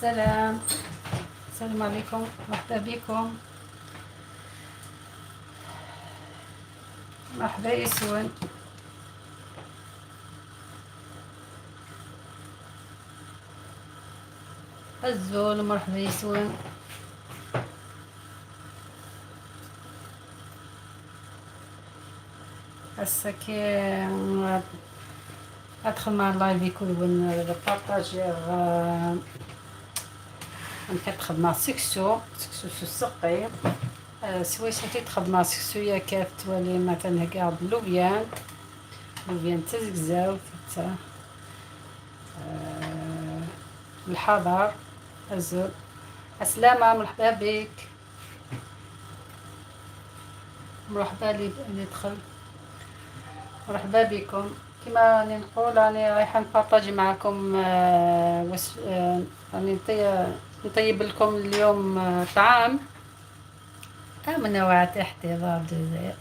السلام. السلام عليكم، مرحبا بكم. مرحبا يسون. الزول مرحبا يسون. هسا كي ادخل مع اللايف يكون بارطاجيغ كتخدم سكسو في السقي. سوا شتي تخدم سكسو يا كاف تولي مثلا كاع بلوبيان تزقزاو حتى الحضر الزول. السلامة، مرحبا بك، مرحبا اللي دخل، مرحبا بكم. كما راني نقول راني رايحه نبارطاجي معكم راني نطيب لكم اليوم طعام منوعات احتضار الجزائر.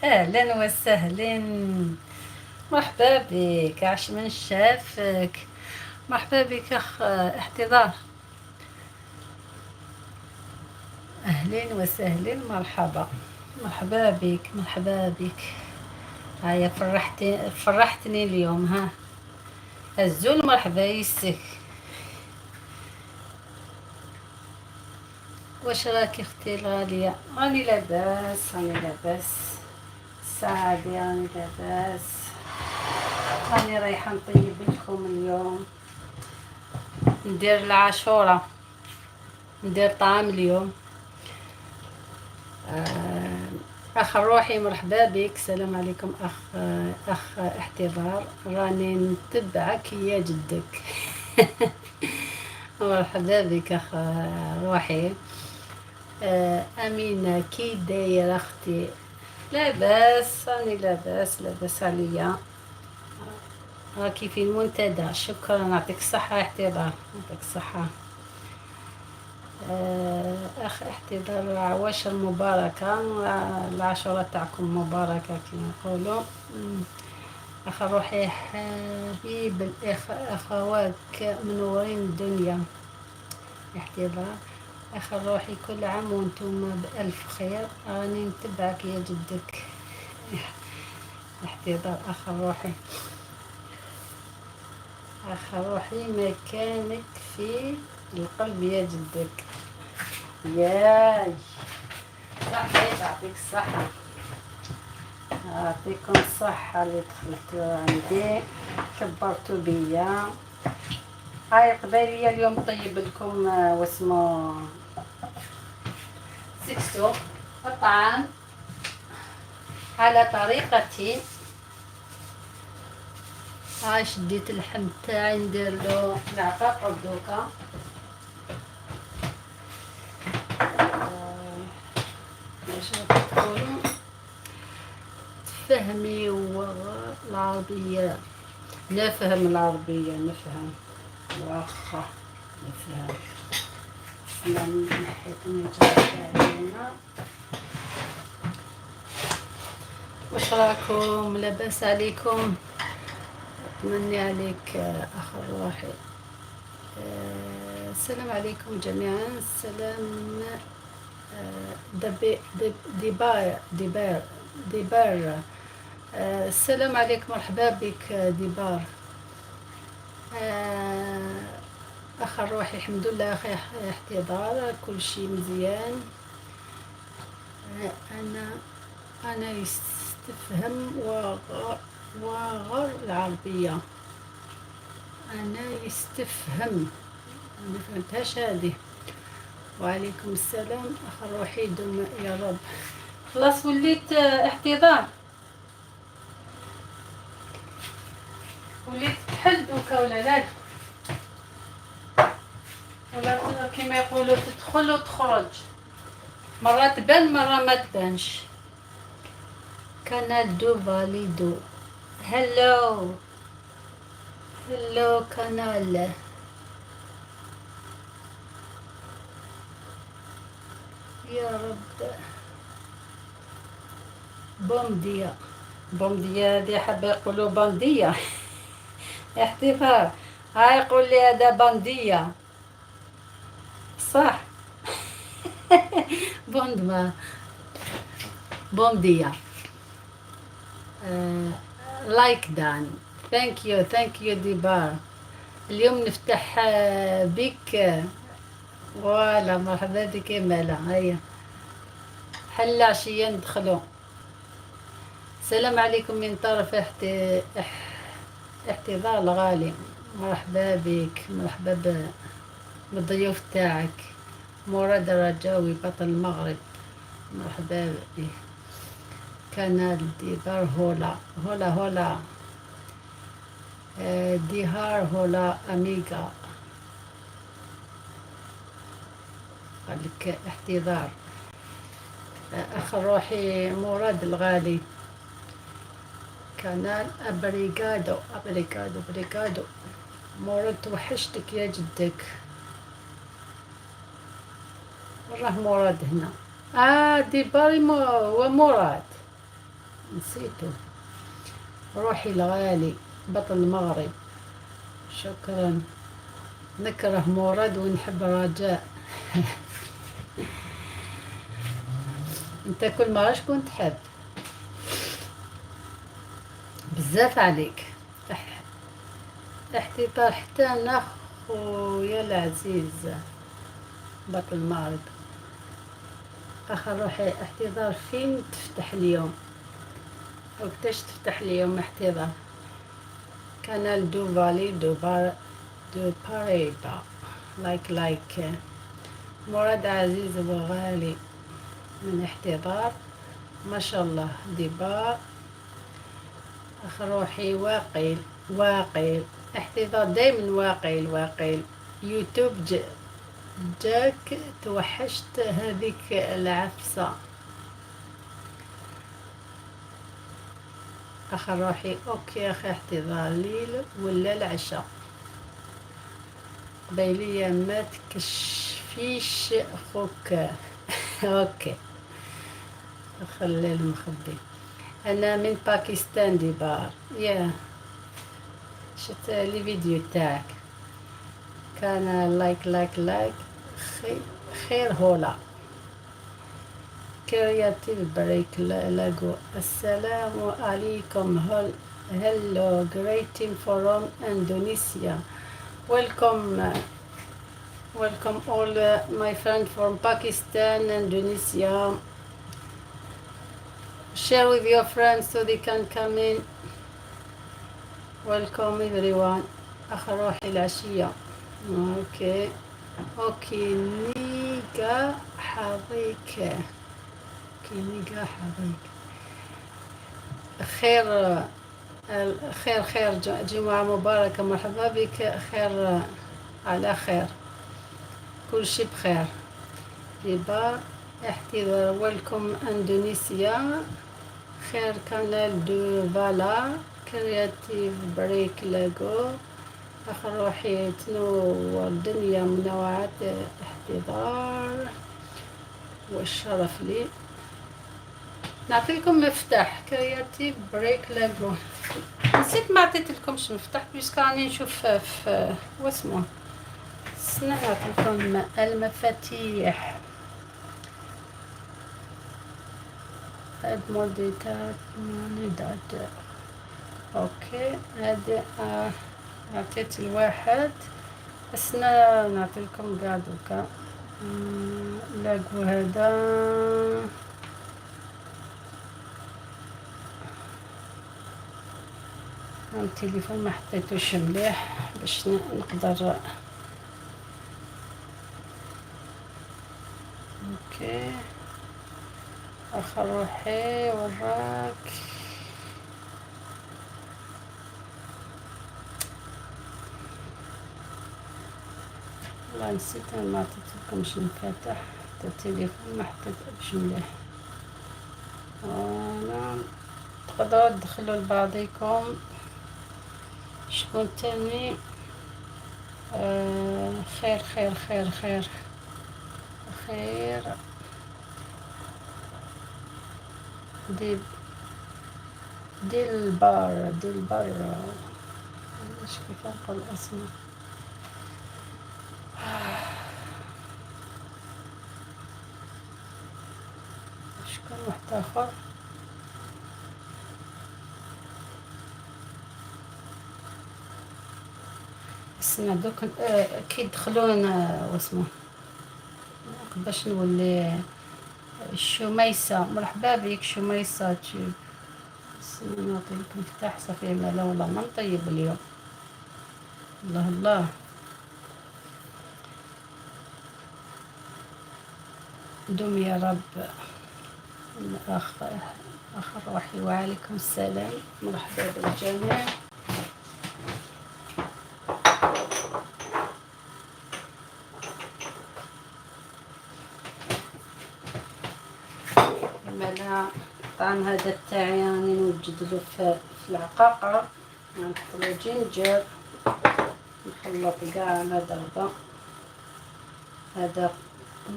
اهلا وسهلا، مرحبا بك، عاش من شافك، مرحبا بك اخ احتضار، اهلا وسهلا، مرحبا بك، مرحبا بك. هيا فرحتني اليوم. ها الزول مرحبا يسك. واش راكي اختي الغالية؟ راني لاباس، سعادي، راني لاباس. راني رايحة نطيب لكم اليوم، ندير العاشورة، ندير طعام اليوم. اخ روحي مرحبا بك، السلام عليكم اخ احتضار، راني نتبعك يا جدك. مرحبا بك اخ روحي. امينه كي دايره اختي؟ لاباس، راني لاباس عليا، راكي في المنتدى. شكرا، يعطيك الصحه احتضار، يعطيك الصحه. اخ احتضار، عواش المباركه، العاشوره تاعكم مباركه كما يقولوا. اخ روحي حبيب اخواتك منورين الدنيا احتضار. اخ روحي، كل عام وانتم بألف خير، راني نتبعك يا جدك. احتضار اخ روحي، اخ روحي، مكانك في القلب يا جدك. ياي صحيت، يعطيك الصحة، يعطيكم الصحة اللي دخلتوا عندي، كبرتوا بيا. هاي قبالية اليوم طيب لكم واسمو سكسو الطعام على طريقتي. هاي شديت اللحم تاعي ندير له العفاق دوكا. باش تقولوا تفهمي العربية، نفهم العربية، نفهم واخا نفهم. من ناحية علينا، واش راكم؟ لاباس عليكم؟ أتمنى عليك أخ روحي. السلام عليكم جميعا. السلام ديبار. السلام عليك، مرحبا بك ديبار. أخ روحي، الحمد لله أخي احتضار، كل شيء مزيان. أنا يستفهم وغر العربية، أنا يستفهم، ما فهمتهاش هذه. وعليكم السلام أخ روحي، دم يا رب. خلاص وليت احتضار، وليت تحل دوكا ولا لا؟ ولا كيما يقولوا تدخل وتخرج، مرة تبان مرة ما تبانش. كانال دو فاليدو، هلو كانال. يا رب. بومدية هادي حابة يقولوا بندية. احتفال، هاي يقول لي هذا بندية. صح. بوند ما بونديا. لايك دان. ثانك يو ديبار. اليوم نفتح بك. فوالا مرحبا بك يا مالا. هيا حل عشية ندخلو. السلام عليكم من طرف احتضار الغالي. مرحبا بك، مرحبا بالضيوف تاعك. مراد الرجاوي بطل المغرب، مرحبا به. كنال ديبار هولا هولا هولا. ديهار هولا أميغا. قالك احتضار. أخ روحي مراد الغالي. كنال أبريغادو أبريغادو أبريغادو. مراد توحشتك يا جدك. راه مراد هنا. ديباري ومراد نسيتو. روحي الغالي بطل المغرب. شكرا. نكره مراد ونحب رجاء. انت كل مرة شكون تحب؟ بزاف عليك. احتضار حتى انا خويا العزيز بطل المغرب. اخر روحي احتضار فين تفتح اليوم؟ وقتاش تفتح اليوم احتضار؟ كانال دو فالي دو باريبا. لايك مراد عزيز وغالي من احتضار. ما شاء الله ديبار. اخ روحي واقيل احتضار دايما واقيل. يوتيوب جاك توحشت هذيك العفسة. اخ روحي اوكي اخي احتضار ليل ولا العشاء قبيلية ما تكشفيش خوك. اوكي خلي المخبي. انا من باكستان ديبار. شفت لي فيديو تاعك. كان لايك خير هولا. كرياتيف بريك لاغو. السلام عليكم. hello greeting from Indonesia. Welcome all my friends from Pakistan, Indonesia. Share with your friends so they can come in. Welcome everyone. أخ روحي العشية. اوكي نيجا حظيك. خير جمعة مباركة. مرحبا بك. خير على خير. كل شي بخير. ديبار احتضار. ويلكم اندونيسيا. خير كانال دو فالا. كرياتيف بريك لاغو. اخ روحي تنور الدنيا منوعات احتضار والشرف لي. نعطيكم مفتاح كرياتيف بريك لاغو. نسيت ما عطيت لكمش مفتاح بيسك راني نشوف في واسمه. نعطيكم المفاتيح. موديتات مونيدات. اوكي هذا عطيت الواحد بس نعطيكم قاع دوكا. لاقو هذا التليفون ما حطيتوش مليح باش نقدر. اوكي اخر روحي وراك. والله نسيت ما عطيتلكمش المفاتح. حتى التليفون ما حطيتوش مليح. تقدروا تدخلوا لبعضيكم. شكون تاني؟ خير ديلبار مش كيف نقول اسمه. شكون واحد اخر. السنة دوك كيدخلون واسمو باش نولي الشميسة. مرحبا بك شميسة. نعطيك مفتاح صافي مالا والله ما نطيب اليوم. الله الله. دوم يا رب. اخ روحي وعليكم السلام. مرحبا بالجميع. مالا الطعام هذا تاعي راني نوجد له في العقاقة. نحط له جينجر، نخلط كاع على ضربة. هذا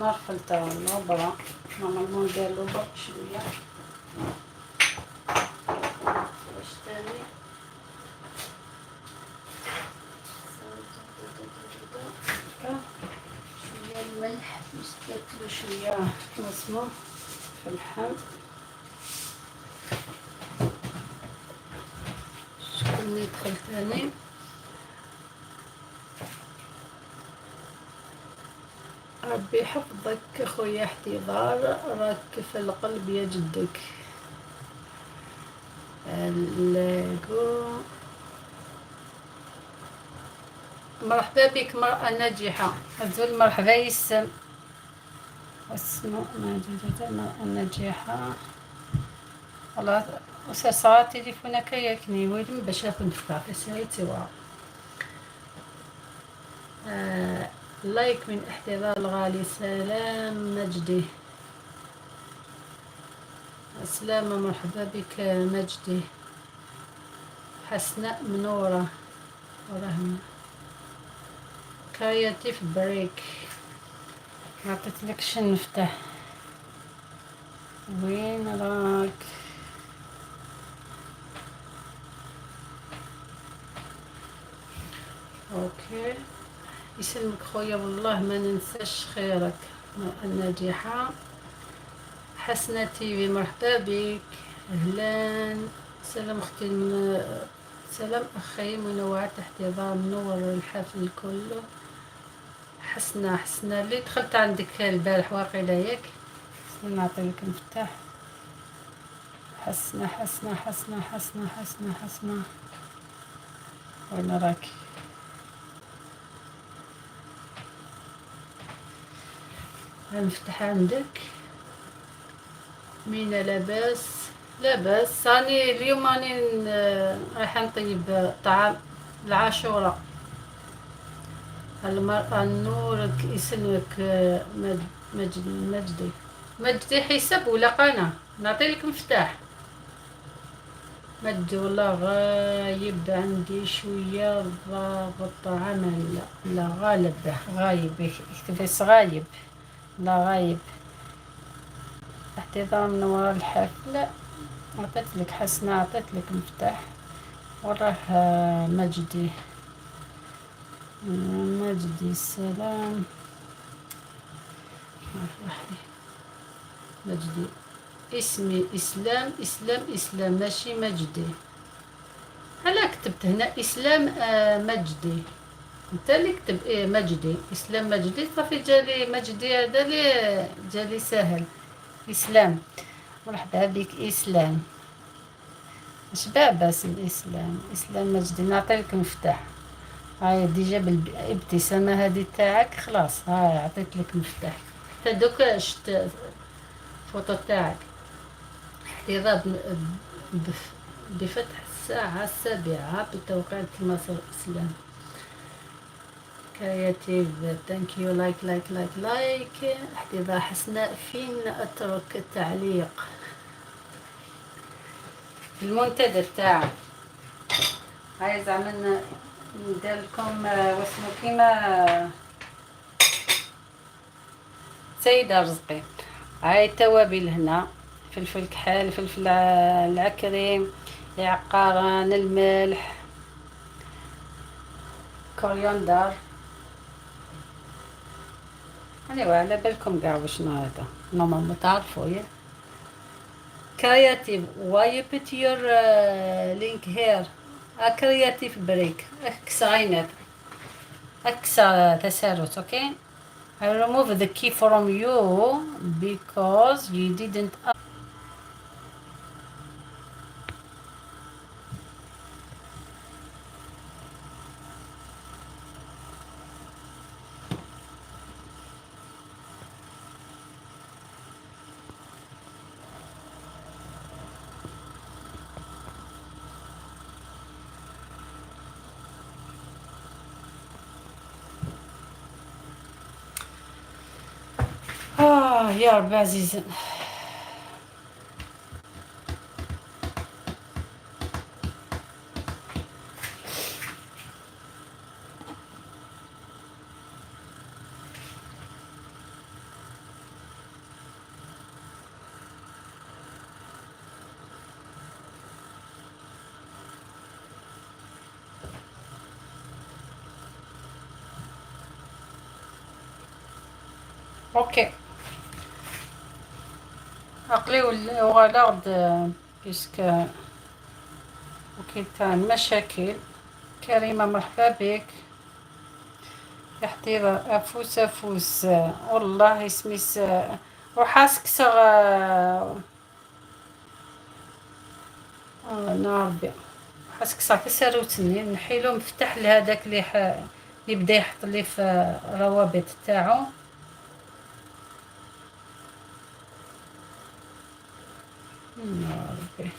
نرفل تاع النبرة، نورمالمون ندير له برك شوية. واش تاني؟ شوية الملح، نزيدلو شوية اسمو فلفل. شكون اللي دخل تاني؟ ربي يحفظك خويا احتضار، راك في القلب يا جدك. مرحبا بك مرأة ناجحة. أزول مرحبا يسم اسمه مرأة ناجحة. والله صار تليفونك ياكني وين باش ناخد نفتح في سايتي واو. لايك من احتضار الغالي. سلام مجدي. السلامة مرحبا بك مجدي. حسناء منورة ورهمة. كرياتيف بريك. معطيتلكش نفتح. وين راك؟ اوكي يسلمك خويا والله ما ننساش خيرك. الناجحة حسنة تيفي مرحبا بك. اهلا. سلام اختي سلام اخي منوعة احتضار منور الحفل كله. حسنة اللي دخلت عندك البارح واقيلا ياك. نعطيك المفتاح. حسنة وين راكي؟ المفتاح عندك. مينا لاباس راني اليوم راني رايحة نطيب طعام العاشوراء. المرأة نورك يسلمك. مجدي حساب ولا قناة. نعطيلك مفتاح مجدي. والله غايب عندي شوية ضغط عمل. لا غايب يكتب غايب. لا غايب. احتضار من وراء الحفلة. عطيتلك حسنة عطيتلك مفتاح. وراه مجدي السلام. مجدي اسمي إسلام ماشي مجدي. أنا كتبت هنا إسلام مجدي. انت اللي كتب مجدي. إسلام مجدي صافي جالي مجدي. هذا اللي جالي سهل. إسلام مرحبا بك إسلام. شباب اسم إسلام مجدي. نعطيك مفتاح. هاي ديجا بالابتسامة هذه تاعك خلاص. هاي عطيت لك مفتاح. دوكا شت الفوطو تاعك. احتضار بفتح الساعة 7 بتوقيت مصر الإسلام. كرياتيف ثانك يو. لايك. احتضار حسناء. فين اترك التعليق؟ في المنتدى تاعك. هاي زعما ندير لكم واسمو كيما سيدة رزقي. هاي التوابل هنا. فلفل كحل، فلفل العكريم، العقاران، الملح، كورياندر. ايوا على بالكم كاع وشنو هذا. نورمالمون تعرفوا يا Creative, why you put your link here? A creative break. Excited. أكسر تسارع, okay? I remove the key from you because you didn't. يا رب عزيز. اوكي عقلي وغلط بيسك وكيل تاع المشاكل. كريمة مرحبا بك. تحضير أفوس أفوس والله سميس وحاسك ناربي حاسك صافي ساروتني نحيلو مفتح لهذاك اللي بدا يحط لي في الروابط تاعو. ربي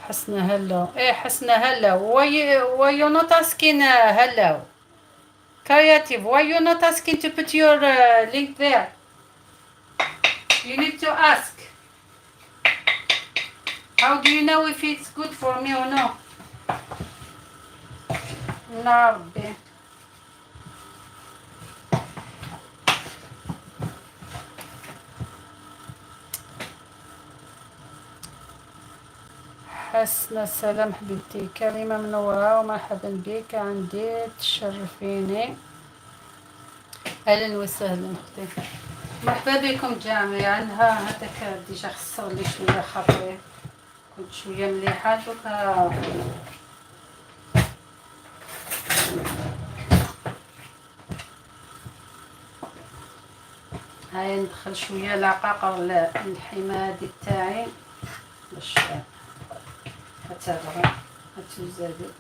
حسنا هلا. ايه حسنا هلا. why you not asking hello creative, why you not asking to put your link there? You need to ask. How do you know if it's good for me or no? ربي حسنا السلام حبيبتي. كريمة منورة ومرحبا بك عندي تشرفيني. اهلا وسهلا اختي. مرحبا بكم جميعا. هذاك ديجا خسر لي شويه خاطري كنت شويه مليحه دوكا. هاي ندخل شويه العقاقر للحمادي تاعي باش هتابعوا هتزادت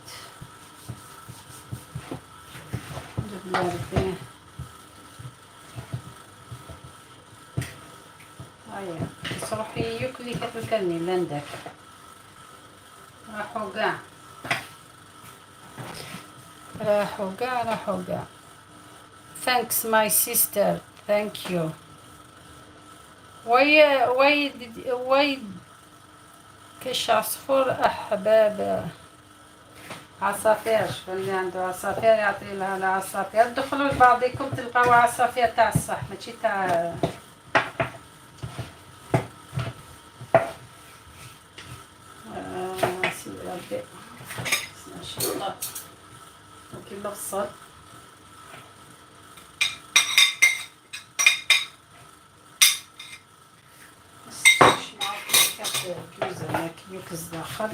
جبنا ربي. هيا تصروحي يوكلي كتوكلني لندك راحوا كاع راحوا كاع راحوا كاع. Thanks my sister. Thank you. why كش عصفور أحباب عصافير. شكون اللي عنده عصافير يعطي لها العصافير. دخلوا لبعضكم تلقاو عصافير تاع الصح ماشي تاع سيدي ربي. ما شاء الله كي البصل جوزة ما كيوكز داخل.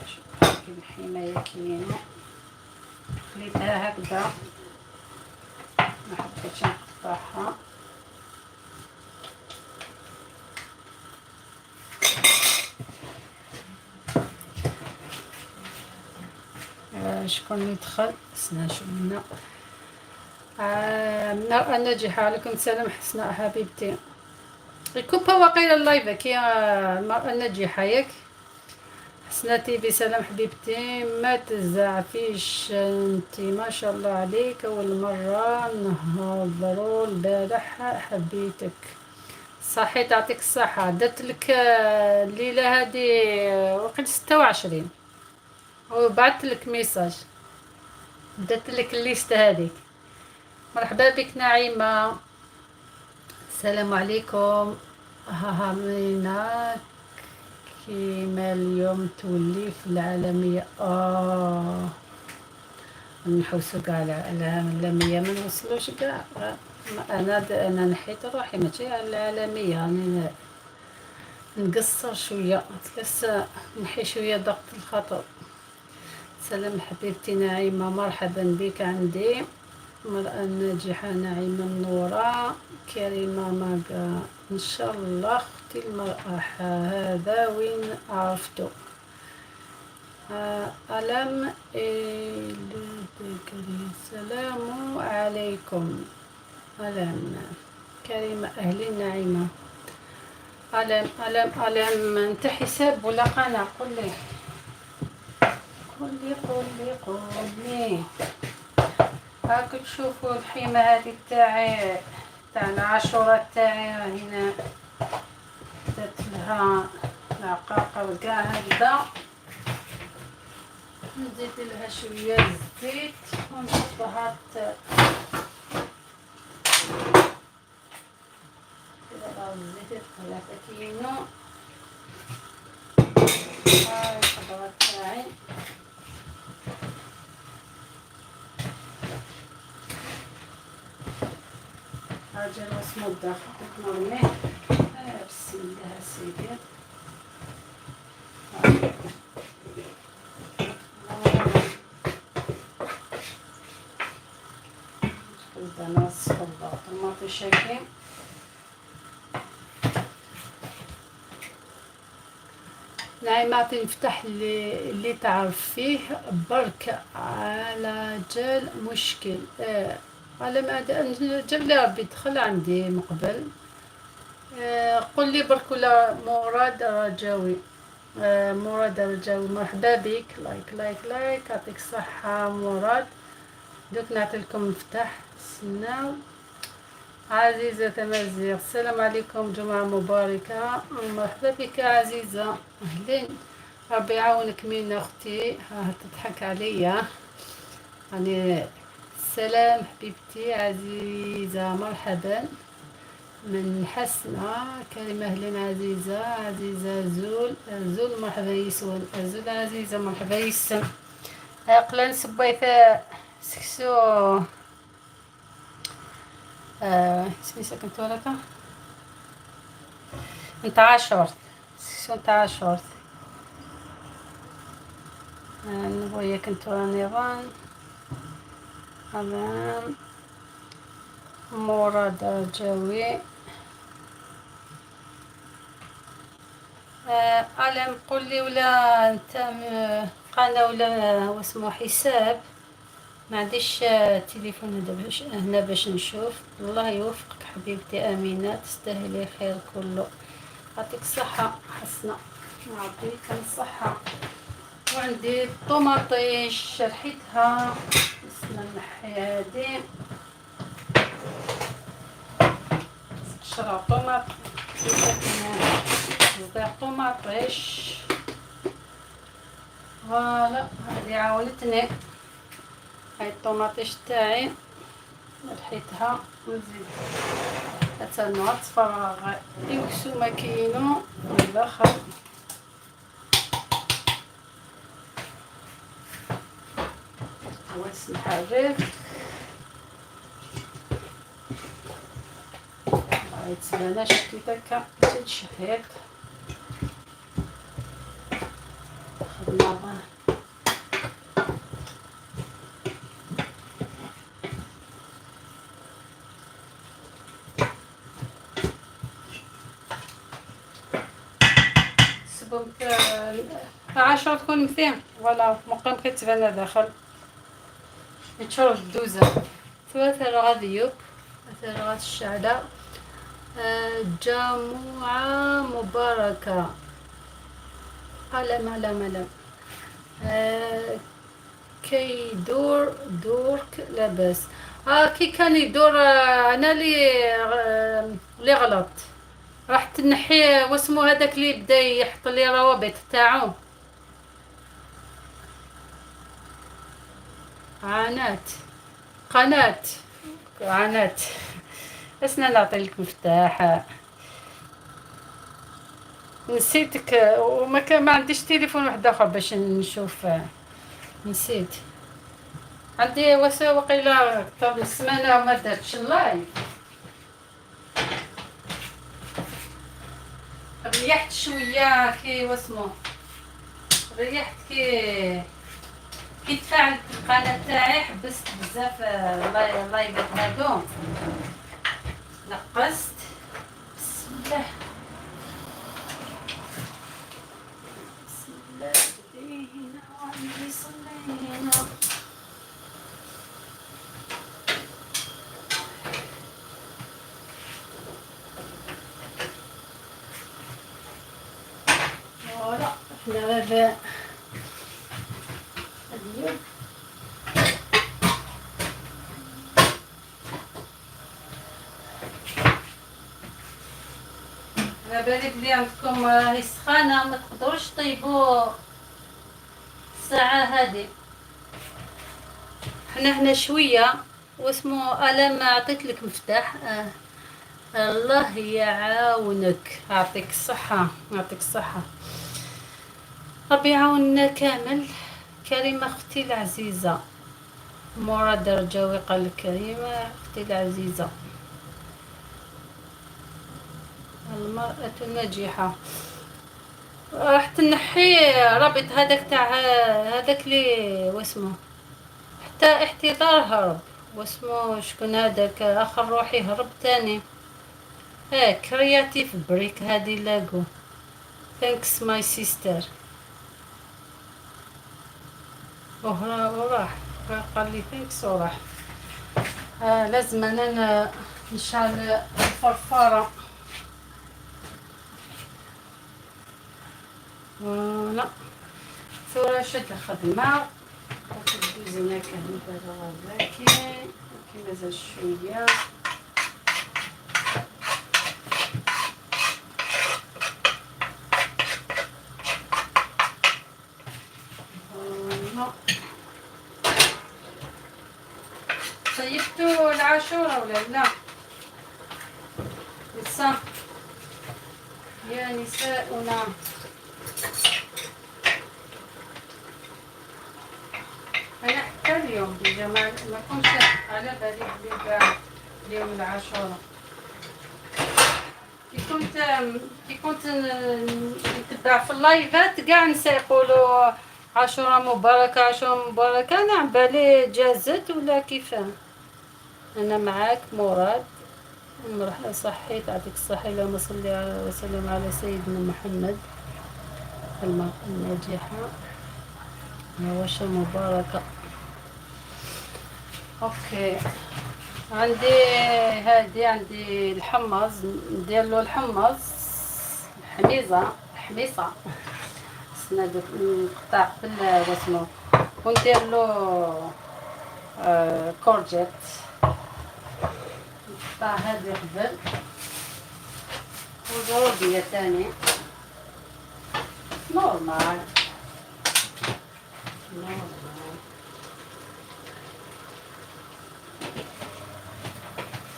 شوفي الحماية كيما خليتها هكذا ما حبيتش نقطعها. شكون اللي دخل حسنا شو منا منى ناجحة. عليكم السلام حسنا حبيبتي. الكوبا واقيلا اللايفك يا المرأة الناجحة ياك حسناتي. بسلام حبيبتي ما تزعفيش انتي ما شاء الله عليك. اول مرة نهضروا البارح حبيتك. صحيت يعطيك الصحة. درت لك الليلة هذه وقت 26 وبعثت لك ميساج درت لك الليست هذيك. مرحبا بك نعيمة. السلام عليكم. هميناك كيما اليوم تولي في العالمية. نحوسو كاع على العالمية ما نوصلوش كاع. انا نحيت روحي ماشي على العالمية. نقصر شوية، تلسى نحي شوية ضغط الخطر. سلام حبيبتي نعيمة، مرحبا بك عندي. المرأة الناجحة نعيمة النورة كريمة ماقا إن شاء الله. أختي المرأة هذا وين عرفتو؟ ألم السلام عليكم. ألم كريمة أهلين نعيمة. ألم أنت حساب ولا قناة؟ قولي هاكو تشوفوا الحيمة هذه تاعي تاع العاشورة تاعي هنا، درت لها العقاقة كاع هكذا، نزيد لها شوية زيت ونحطها الزيت 3 كيلو. هاي الخضرة تاعي هاجر واسمو الداخل نرميه. بسم الله سيدي. نبدا نوصف الطماطم شاكين. نعيمة تنفتح اللي تعرف فيه برك على جال مشكل. على ما جاب لي ربي دخل عندي مقبل. قل لي برك ولا مراد رجاوي. مراد رجاوي مرحبا بك. لايك يعطيك الصحة مراد. دوك نعطيلكم مفتاح سناو. عزيزة تمازيغ السلام عليكم، جمعة مباركة. مرحبا بك عزيزة، أهلين. ربي يعاونك مين أختي، تضحك عليا يعني. السلام حبيبتي عزيزة، مرحبا من حسنة. كلمة أهلين عزيزة زول مرحبا يسون زول عزيزة مرحبا يسن. قلان سبيثة سكسو اسمي سكنت ولك انت عاشورت سكسو انت عاشورت. نبويا كنت نيران أمام مراد رجاوي. ألم قل لي ولا انت قناة ولا واسمه حساب؟ ما عنديش تليفون هنا باش نشوف. الله يوفقك حبيبتي أمينة، تستاهلي خير كله. يعطيك الصحة حسنة، يعطيك الصحة. وعندي الطماطيش شرحيتها، بسم نحي هادي قشرة طماطيش. فوالا هادي عاونتني. هاي الطماطيش تاعي رحيتها ونزيد اتسنى تفرغ يكسو ما كاينو الاخر. واس نحرك يتسنى شتي داكا زيد شهيق خدنا عشرة تكون مثيم ولا مقام كتبان داخل يتشرب الدوزة. ثلاثة غاديوب ثلاثة غاد الشعلة. جمعة مباركة. ألم كي دورك لاباس. كي كان يدور أنا اللي غلط. رحت نحي واسمو هذاك اللي بدا يحط لي روابط تاعو قناة اسنا نعطيلك مفتاح. نسيتك وما كان ما عنديش تليفون واحد اخر باش نشوف. نسيت عندي وقيله اكثر من سمانه وما درتش اللايف. ريحت شويه كي واسمو، ريحت كي تفاعلت القناه تاعي، حبست بزاف اللايفات هادو، نقصت. بسم الله بسم الله بدينا وعلي صلينا. فوالا حنا دابا اليوم على بالي بلي عندكم راهي سخانه، ما تقدروش طيبوا الساعه هذه. حنا هنا شويه واسمو الا ما عطيت لك مفتاح. الله يعاونك، يعطيك الصحه يعطيك الصحه، ربي يعاوننا كامل. كريمه اختي العزيزه، مراد الرجاوي قال كريمه اختي العزيزه، المرأة الناجحة. راح تنحي رابط هذاك تاع هذاك لي واسمه حتى احتضار هرب، واسمه شكون هذاك اخر روحي هرب تاني. كرياتيف بريك هادي لاقو. ثانكس ماي سيستر. وراح قال لي ثانكس وراح. لازم انا نشعل الفرفارة. لا ثورة شد الخدمة وتدوزنا كان دابا غاكي مازال شوية. طيبتو العاشورة ولا لا؟ لسه يا نساؤنا. أنا حتى اليوم يا جماعة ما كنتش على بالي بلي اليوم العاشورة. كي كنت نتبع في اللايفات كاع نسا يقولوا عاشورة مباركة عاشورة مباركة، أنا على بالي جازت ولا كيفاه. أنا معاك مراد، مرحبا صحيت يعطيك الصحة. اللهم صل وسلم على سيدنا محمد. المرأة الناجحة نواشة مباركة. اوكي عندي هادي، عندي الحمص ندير له الحمص الحميصة نقطع واسمو وندير له كورجيت. نقطع هذه قبل وزروبية تاني نورمال.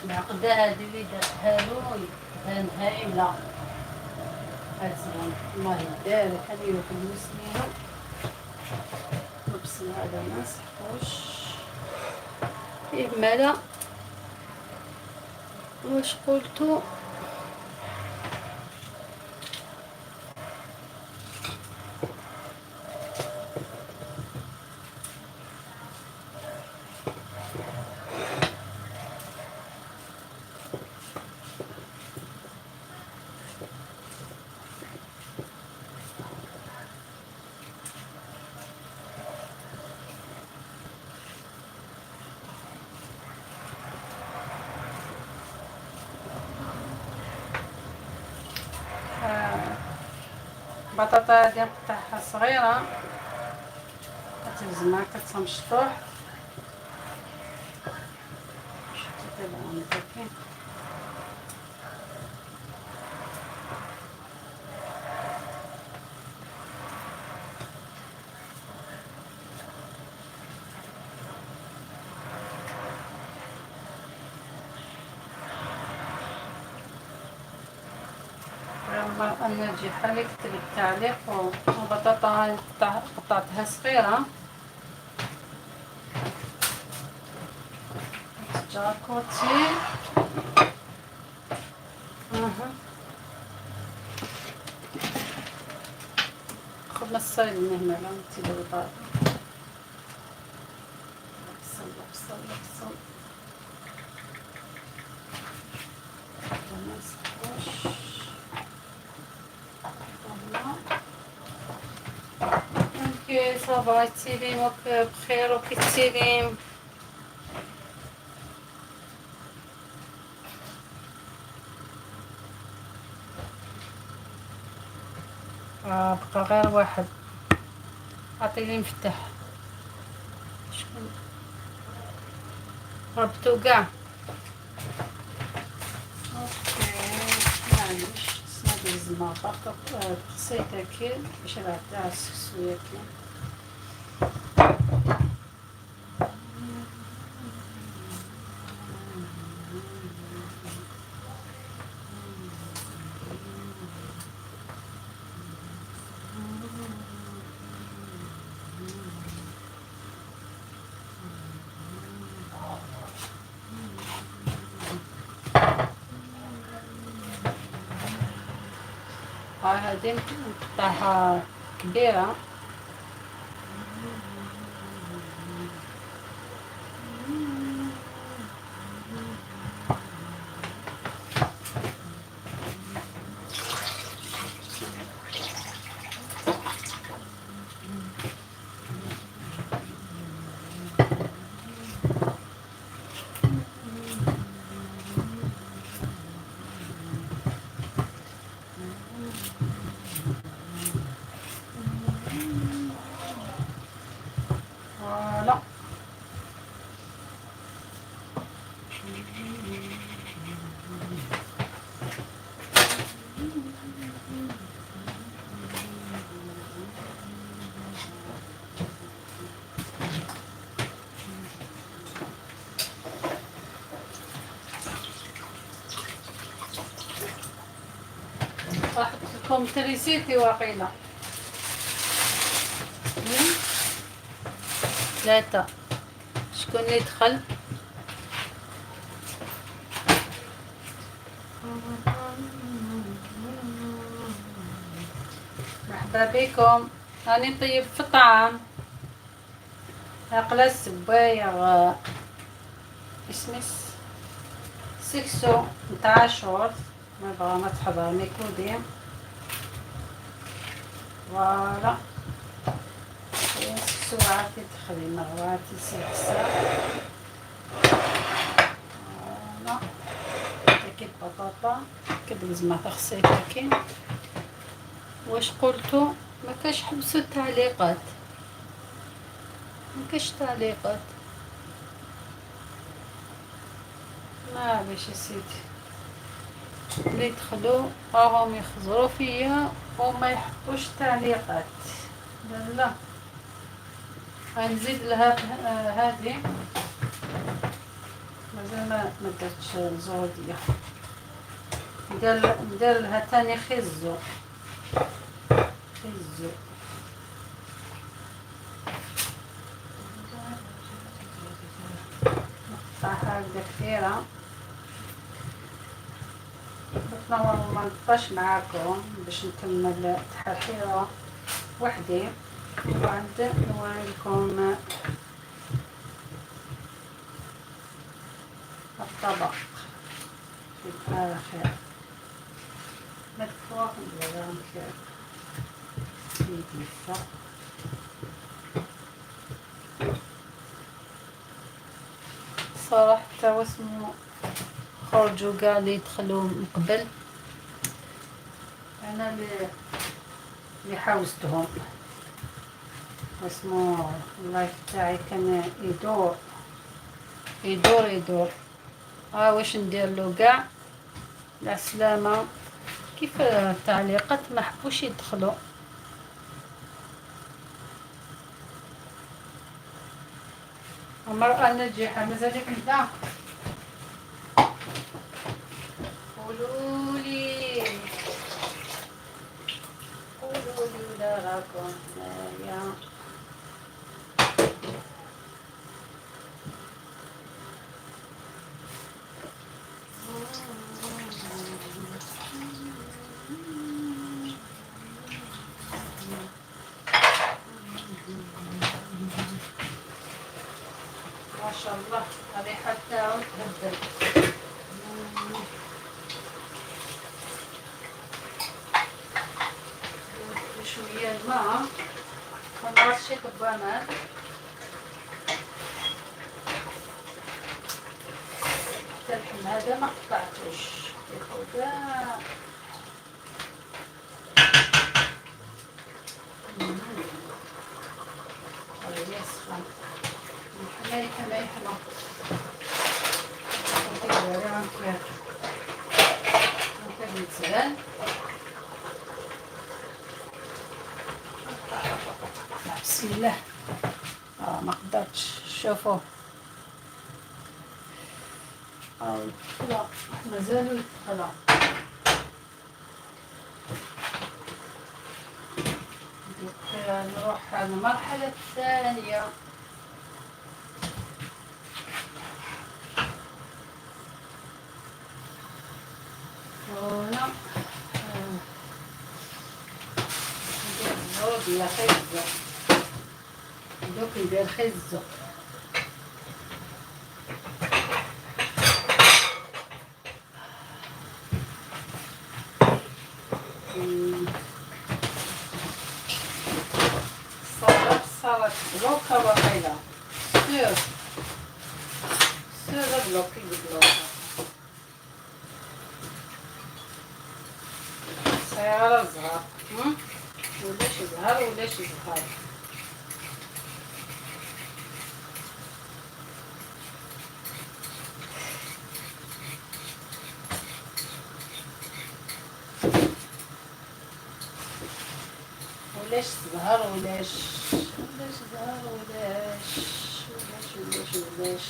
العقدة هذه اللي دارتها له هايلة، الله يبارك عليه في المسلمين. بس هذا ما نصحوش فيه مالا. واش قلتو؟ بطاطا هادي نقطعها صغيرة كتلزم هكا مشطوح. شتي دابا عندك المرأة الناجحة اللي كتب التعليق. وبطاطا قطعتها صغيرة جاكوتي. ما الصيد من هنا لا نتي البار بصل بصل بصل ما نسقوش اوكي صافا تيليم بخير وكتيليم بقى غير واحد عطيلي مفتاح شكون ربطو كاع اوكي معليش هادي الزناقة قصيتها كي باش نعدلها السكسوية كي هادي نقطعها كبيرة فوالا راح لكم تريسيتي واقيلا 3 شكون اللي دخل مرحبا بكم راني نطيب في الطعام عقله السبايغ اسمس سكسو نتاع شورت ما بغا ما تحضر ميكودي فوالا سكسو عاتي تخلي مغواتي سكسة فوالا كي البطاطا كدوز زعما تغسيتها كي واش قلتو ما كاش حبسوا التعليقات ما كاش تعليقات ما باش يا سيدي اللي يدخلوا راهم يخزروا فيا وما يحطوش تعليقات لا غنزيد لها هذه مازال ما درتش الزوديه ندير لها تاني خزو نقطعها هكذا كثيره نتنور ما نقطعش معاكم باش نكمل التحريره وحدي وبعد نوريكم الطبق على خير مدفوع ولا خير يدفع صراحة واسمو خرجوا كاع اللي يدخلوا من قبل انا اللي حوزتهم واسمو اللايف تاعي كان يدور واش ندير له كاع العسلامه كيف التعليقات ما حبوش يدخلوا المرأة الناجحة مازالك نتا قولولي ولا راكم هنايا وتهدل. شوية الماء ونرشي كبانات. اللحم هذا ما قطعتوش ياخد يسخن. الحماية كما يحمى بسم الله. ما قدرتش شوفوا. لا مازالوا لا. نروح على المرحلة الثانية. هنا ندير الزود ولا خزة. دوك ندير خزة. صارت بلوكة وغيلا سور بلوكي بلوكة سيارة زهر ولاش يزهر ولاش يزهر. ولاش زهر ولاش زهر ولاش.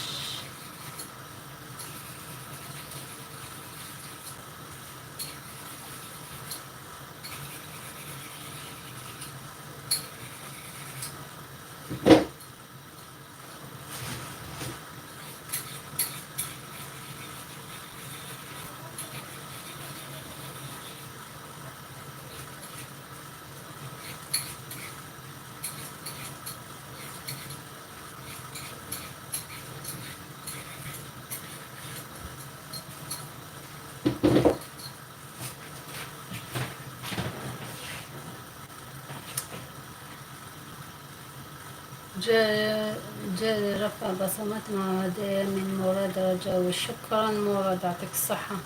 جاء رفع بصمات مع هدايا من مراد رجاوي. شكرا مراد، يعطيك الصحة.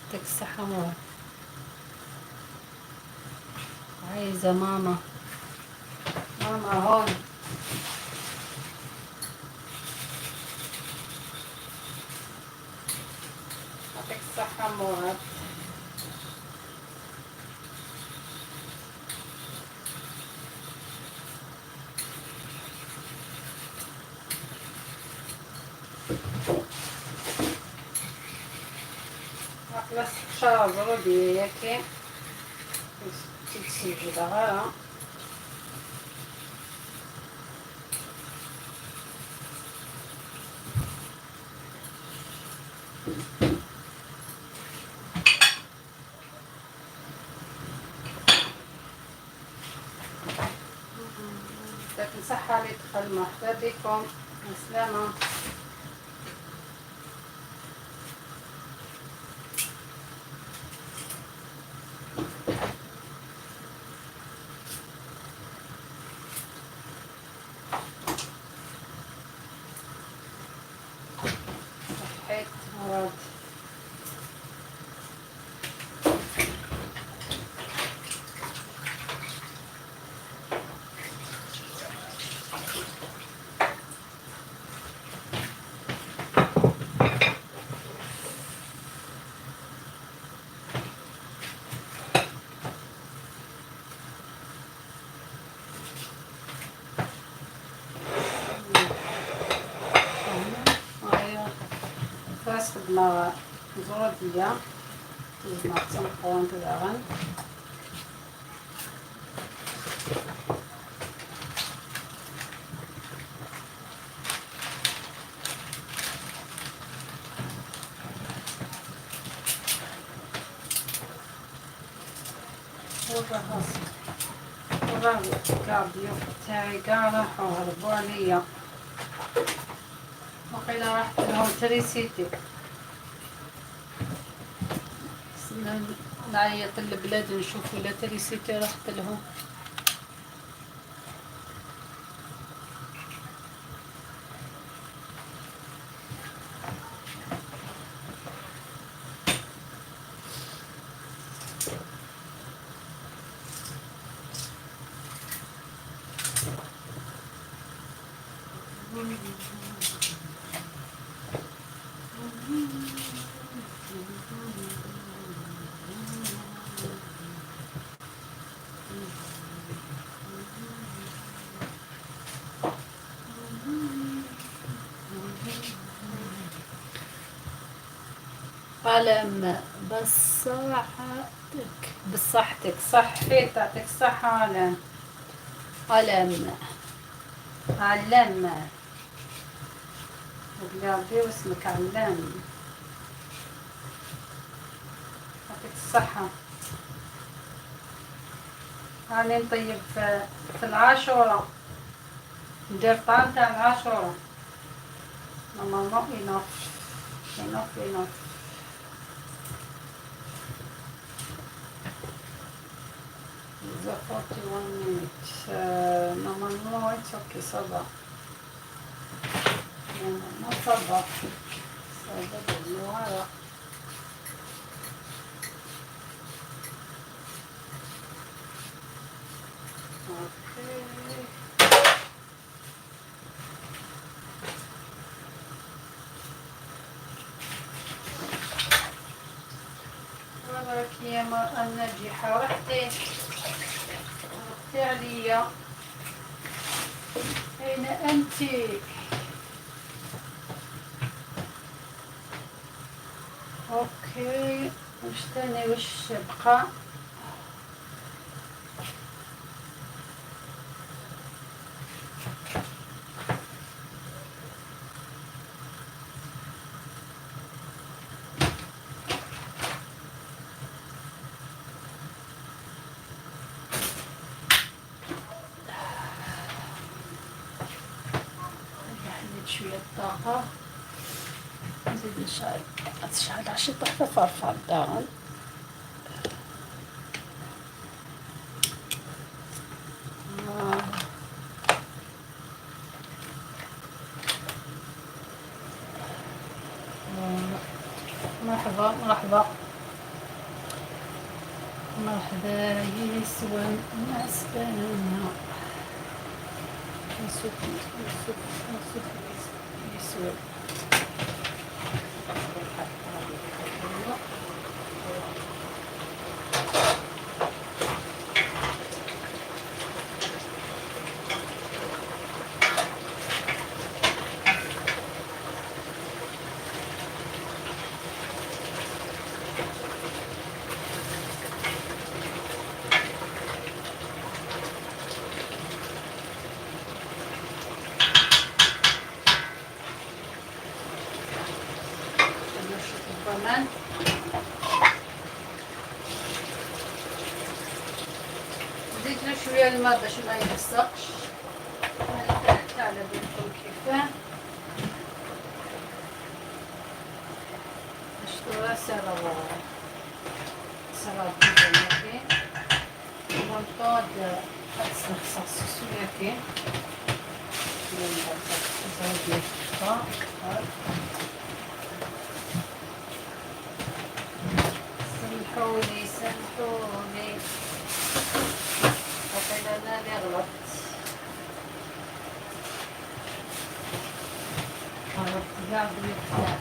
يعطيك الصحة مراد. عايزة ماما هون. يعطيك الصحة مراد. خلاص شرب رودي ياكي تتسجل غيرها. يعطيكم الصحة اللي دخل. مرحبا بكم. السلامة. صحيت مراد. خدمة زودية خدمة تنقون تداغن. وراه كاع الضيوف تاعي كاع راحو هربو عليا. وقيلا راحت لهم تريسيتي. نعيط البلاد نشوف ولا تريسيتي راحت لهم. قلم بصحتك صحيت تعطيك الصحة. علم قلم علم بلادي واسمك علام. يعطيك الصحة. راني نطيب في العاشورة، ندير طعام تاع العاشورة. نورمالمون إنوف. The 41 minutes. Normalement it's okay, ça va. Normalement ça va. Ça va bien, voilà. وراك يا مرأة الناجحة. رحتي عليا. أين أنت؟ أوكي وش تاني وش بقى؟ شوية طاقة نزيد نشعل عشي طحفة فرفر دارن. مرحبا يسوى الناس لنا. نسوق يسوى. كمان زيد له شويه الماء باش ما يلصقش. تحت على بالكم كيفاه اشترى سلطه بيضاء ومنطاد خاص سويتي سامحوني وقيل انا اللي غلطت كاع بالكدا.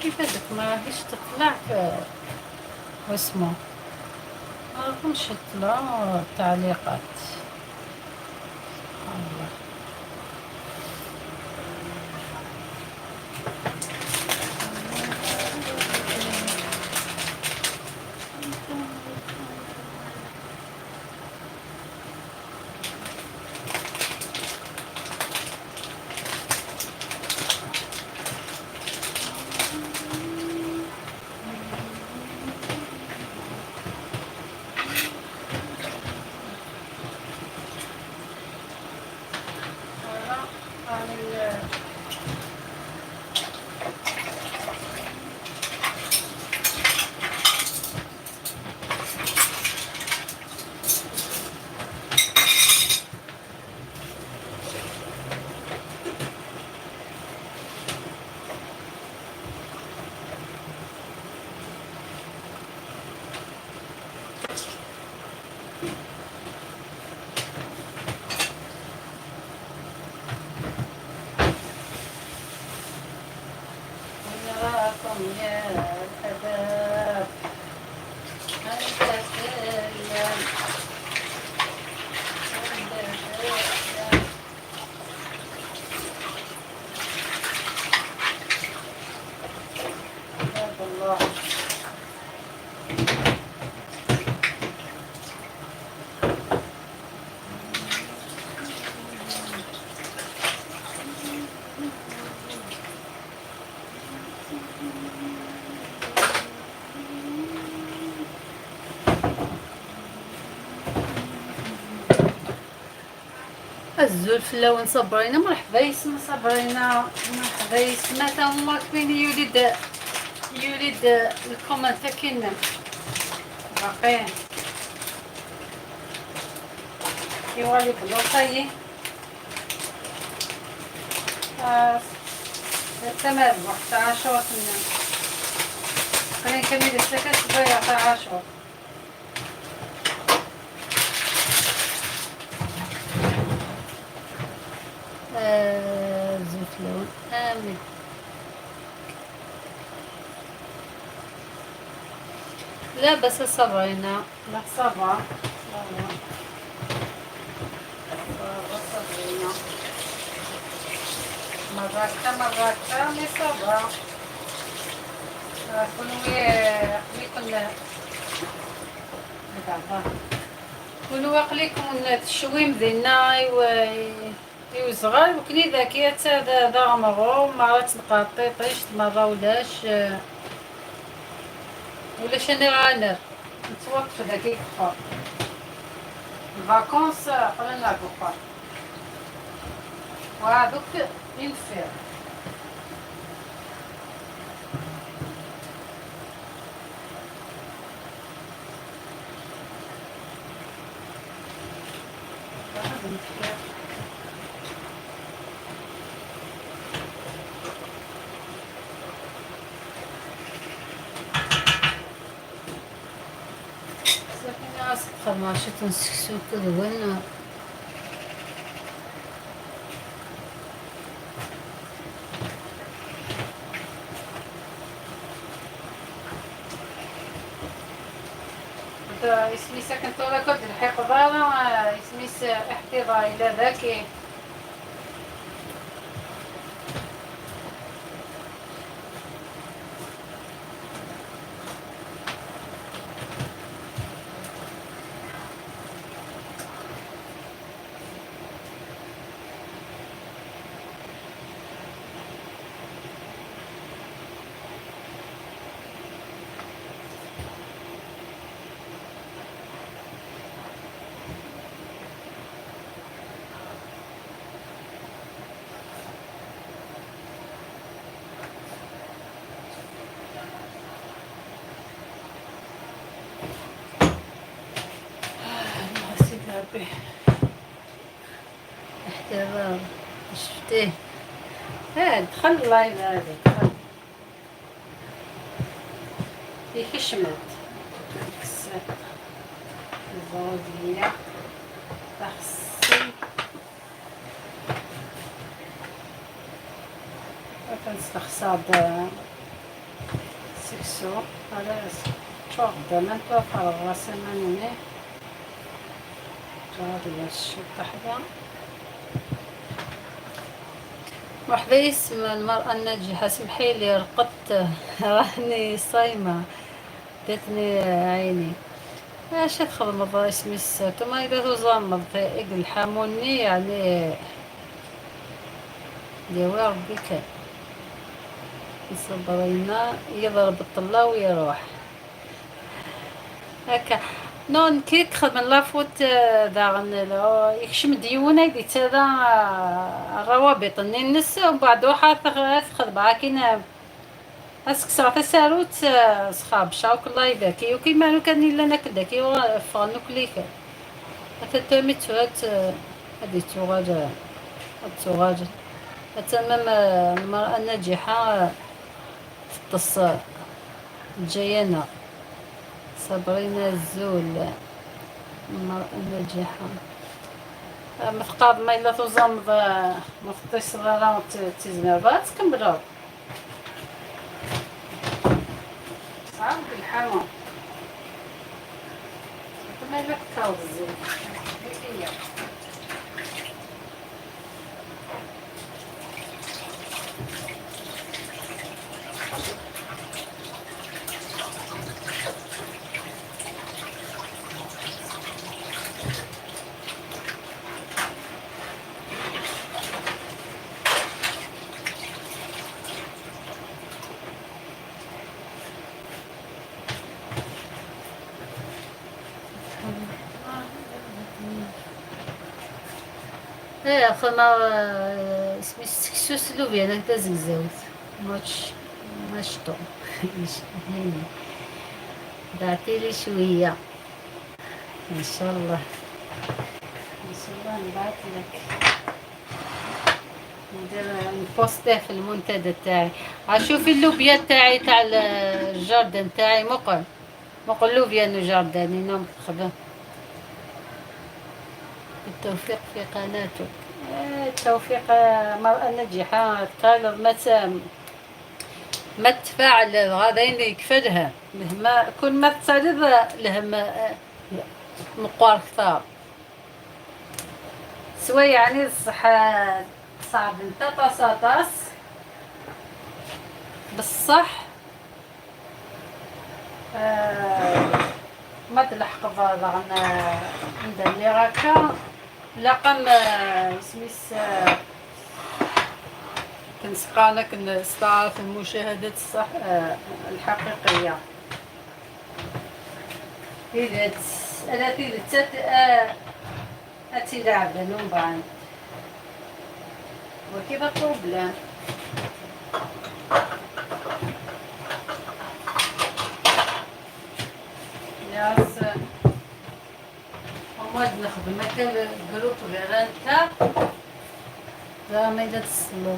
كيف هذاك ما راهيش تطلع في واسمه ما راهمش يطلعوا التعليقات. الله يا الأداب أتكلم باب الله. الزلفلة وين صبرينا، مرحبا يسمى صبرينا، مرحبا يسمى تا هما كاين يولد الكومنت كاين باقيين يوالي بلوطايي تمام وقت عاشور خلينا نكمل السكت شوية تاع عاشور. زفلون آمن لا بس صبرنا، لا صبر صبرنا مرات مي صبر كونوا عقليكم الشويم ديالنا ايوا صغار وكني ذاكيه هذا غمرو مرات نقاطيطيش مره ولاش انا غانر نتوقف داكي كفار الفاكونس قلنا كفار وهذوك ينفير خماشة نسكسو كذا وين اسمي ساكن طولا كود الحيق ضارة اسمي احتضار إلى ذاك ربي احتضار شفتيه دخل اللايف هذا دخل في حشمت الزوجية تخصي تنستخصاد سكسو على شوق دمان توفر الرسم مني هذا الشوط حدا مرحبا اسم المرأة الناجحة سمحي لي رقدت راني صايمة داتني عيني اش تخدم اسمي السات وما اذا تزمض اقل حاموني يعني ديوا ربي كان صبرينا يضرب الطلا ويروح هكا نون كيك خدم لافوت داغن يكشم ديونا يديت هذا الروابط النس ومن بعد واحد تخدم عاكينا اسك ساعة ساروت صخاب شاوك الله يباكي وكيما لو كان الا ناكداكي فغنو كليك اتتمت هادي تغاجر اتمم المرأة الناجحة في التص جينا صابرينا الزول المرأة الناجحة مثقاب ما إلا تزمض مفتش صغيرة تزمر تكملو الحمام ما لك توزي هي ايه اخو ما اسمي السكسو سلوبيا انا تزغزوت ماتش طو هيني بعتيلي شوية ان شاء الله ان شاء الله نبعث لك ندير نبوستيه في المنتدى تاعي. شوفي اللوبيا تاعي تاع الجاردن تاعي مقل لوبيا نو جاردن نوم خدم. بالتوفيق في قناتك. التوفيق مرأة ناجحة قال ما تفاعل غادين يكفلها مهما كل ما تصرف لهم مقوار كثار سوى يعني الصحة صعب انت طاس بالصح ما تلحق ضغنا عند اللي راكا لقم سميس كنسقانا كنستعرف المشاهدات الصح الحقيقية إذا التي أتي لعبة نوبان وكذا بروبلام ياس وماد نخدم هكا الجروب غير انت لا ما إذا تصلو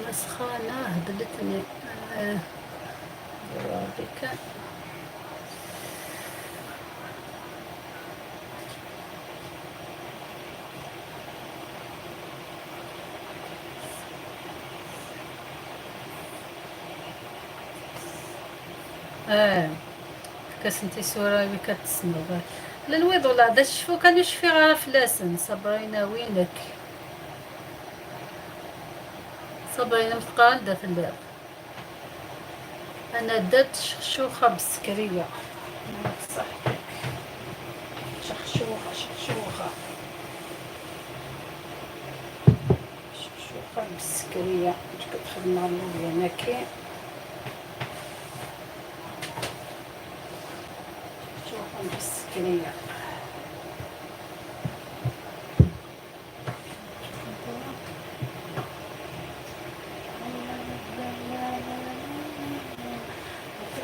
مسخانة هبلتني برابك كاسنتي سورة بك تسنو للويض ولا دا الشفو كان يشفي غير فلاسن صبرينا وينك صبرينا متقاعدة في الليل انا درت شخشوخة بالسكرية صحتك شخشوخة بالسكرية كتخدم مع اللوبيا ناكي بالسكرية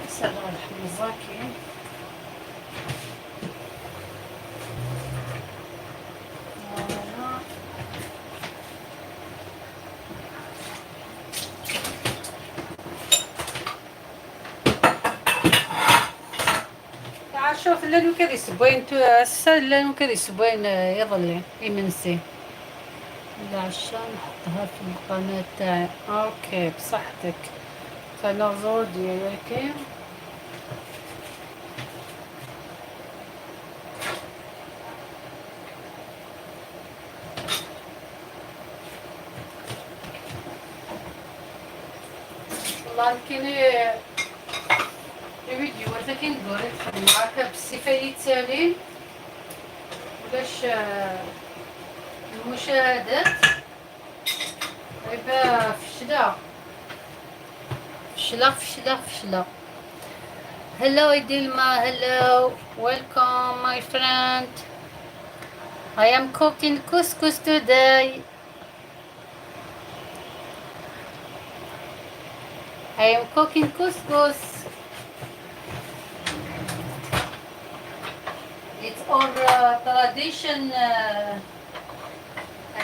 صبر الحمزاكي شوف لانو كان يسبوين لانو كان يسبوين يظل يمنسي عشان نحطها في القناة تاعي. اوكي بصحتك قناة زور ديالك والله كاين الفيديوهات كي ندور نخدم معاك بالسفاية تالين باش المشاهدات غيبقى فشلة. Hello Idilma, hello, welcome my friend. I am cooking couscous today. I am cooking couscous. It's our tradition. I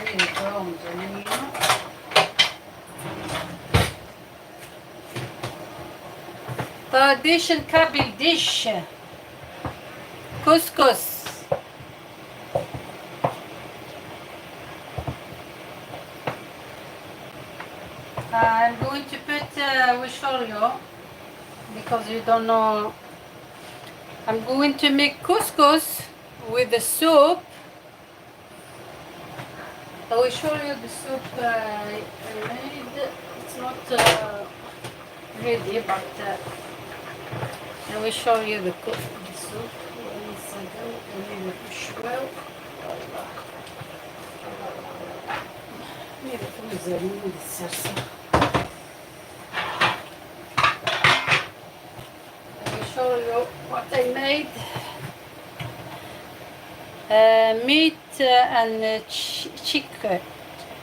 need it wrong, you know. Tradition Kabil dish. Couscous. I'm going to put we show you because you don't know. I'm going to make couscous with the soup. I will show you the soup I made. It's not ready, but I will show you the soup. One second, I need to show. Need to freezer, need الصلصة. I will show you what I made. Meat and chicken.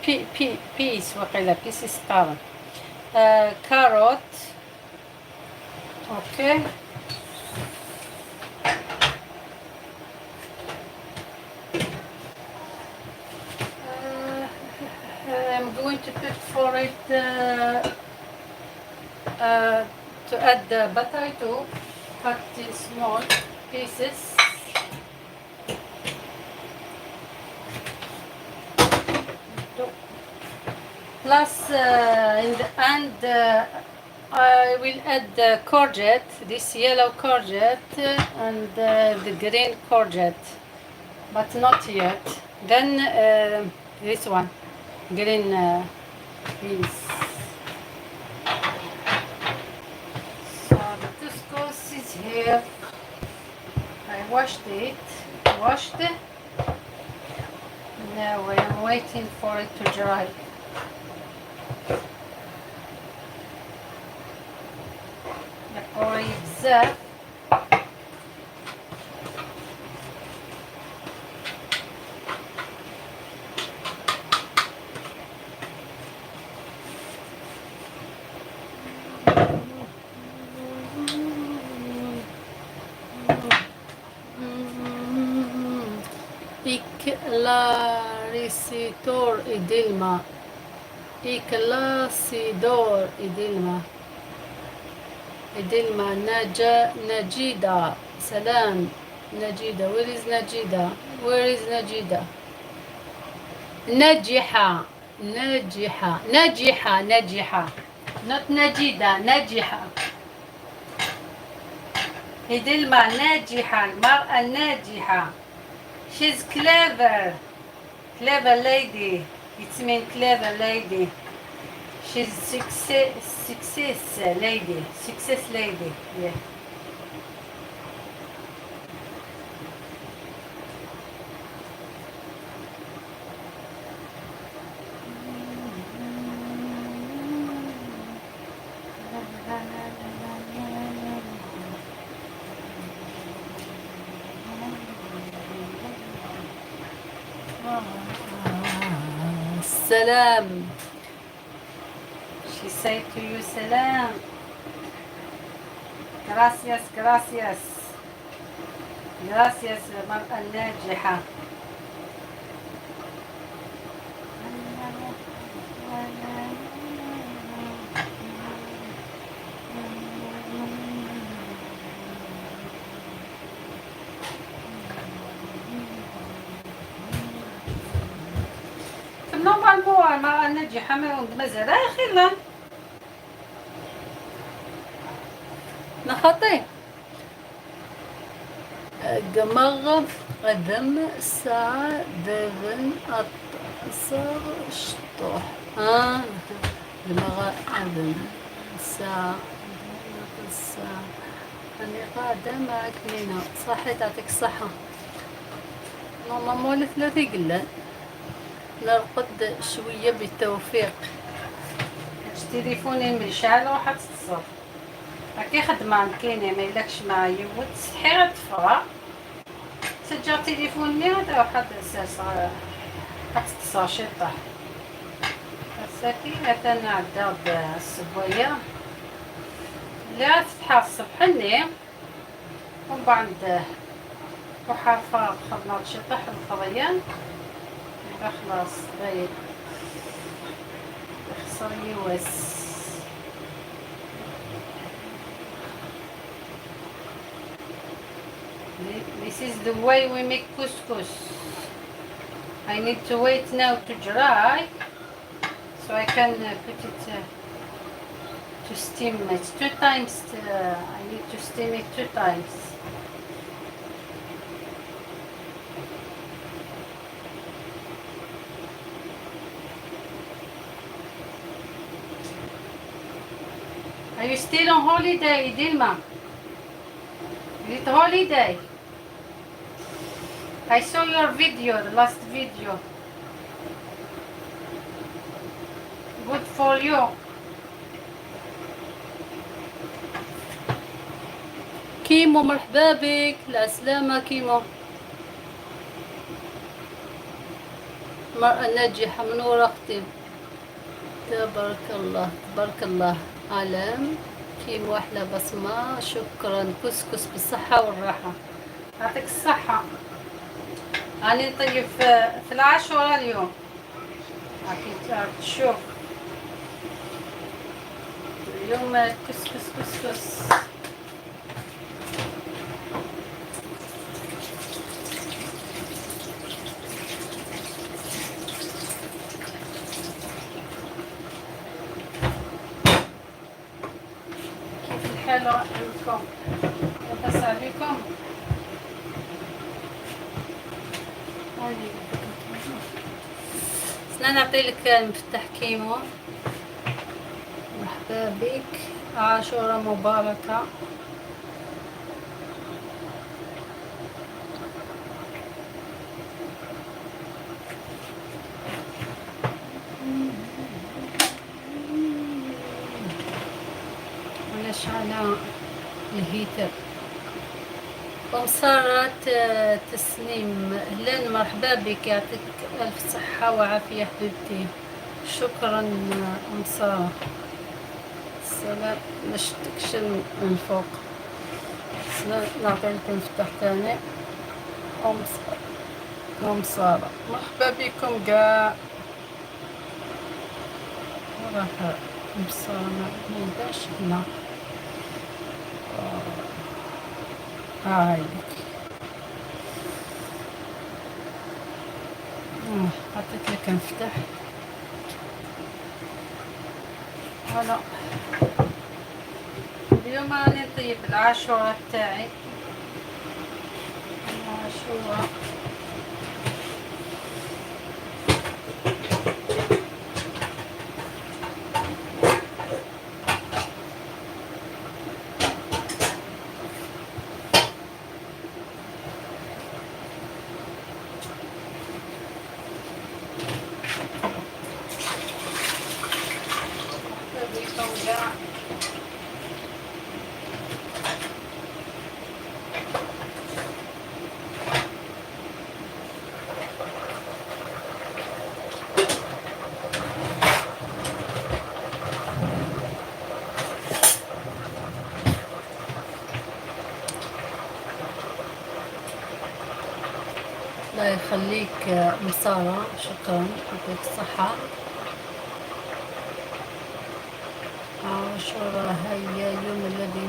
Peas وقيلة pieces carrot. Carrot. Okay. I'm going to put for it to add the potato, cut in small pieces. Plus, in the end, I will add the courgette, this yellow courgette and the green courgette, but not yet. Then this one, green beans. So the couscous is here. I washed it. Now I am waiting for it to dry. قريب بزاف. إكلاريسيتور إدلما إكلاسيدور إدلما إدلما نجيدة سلام نجيدة. Where is نجيدة? Where is نجيدة؟ نجحة نجحة نجحة نجحة not نجيدة نجحة. إدلما ناجحة المرأة الناجحة. She's clever lady. It's mean clever lady. She's success lady. Yeah. Salam. She said to you salam. Gracias المرأة الناجحة. Normalement المرأة الناجحة ما زالها خير نخطي قمغ قدم الساعة دغن أطصر شطوح قمغ قدم الساعة أني قاعدة معك لينا صحي تعطيك الصحة. ماما مول ثلاثة قلان نرقد شوية بالتوفيق. تليفوني مشعل وحتصل هاكي خدمة كاينة ما يلكش معايا وتسحير تفرع سجل تليفون مي هذا واحد صار حتصل شطح هساكي مثلا عدا الصبوية اللي غتفتحها الصبح ني ومن بعد وحافة خدمة شطح الخضيان خلاص باين يخسر يوس. This is the way we make couscous. I need to wait now to dry so I can put it to steam it 2 times. I need to steam it 2 times. Are you still on holiday, Dilma? Is it holiday? I saw your video, the last video. Good for you. كيمو مرحبا بك. العسلامة كيمو. مرأة ناجحة منورة أختي. تبارك الله تبارك الله. علم كيمو أحلى بصمة. شكرا. كسكس بالصحة والراحة. يعطيك الصحة. أنا نطيب في العاشورة اليوم. راك تشوف اليوم كسكس كسكس. كيف الحال عندكم؟ لاباس عليكم؟ سنا نعطيلك المفتاح كيمو. مرحبا بك. عاشورة مباركة. ولاش على الهيتر. ومسارة تسنيم أهلا مرحبا بك. يعطيك ألف صحة وعافية حبيبتي. شكرا مسارة. السلام. ما شفتكش من فوق. نعطيلك المفتاح تاني. ومسارة مرحبا بكم كاع. وراه مسارة ميبانش هنا. هايلك. حطيت لك المفتاح. فوالا. اليوم راني نطيب العاشورة تاعي. العاشورة الله يخليك مسارة. شكرا. يعطيك الصحة. عاشوراء هيا يوم الذي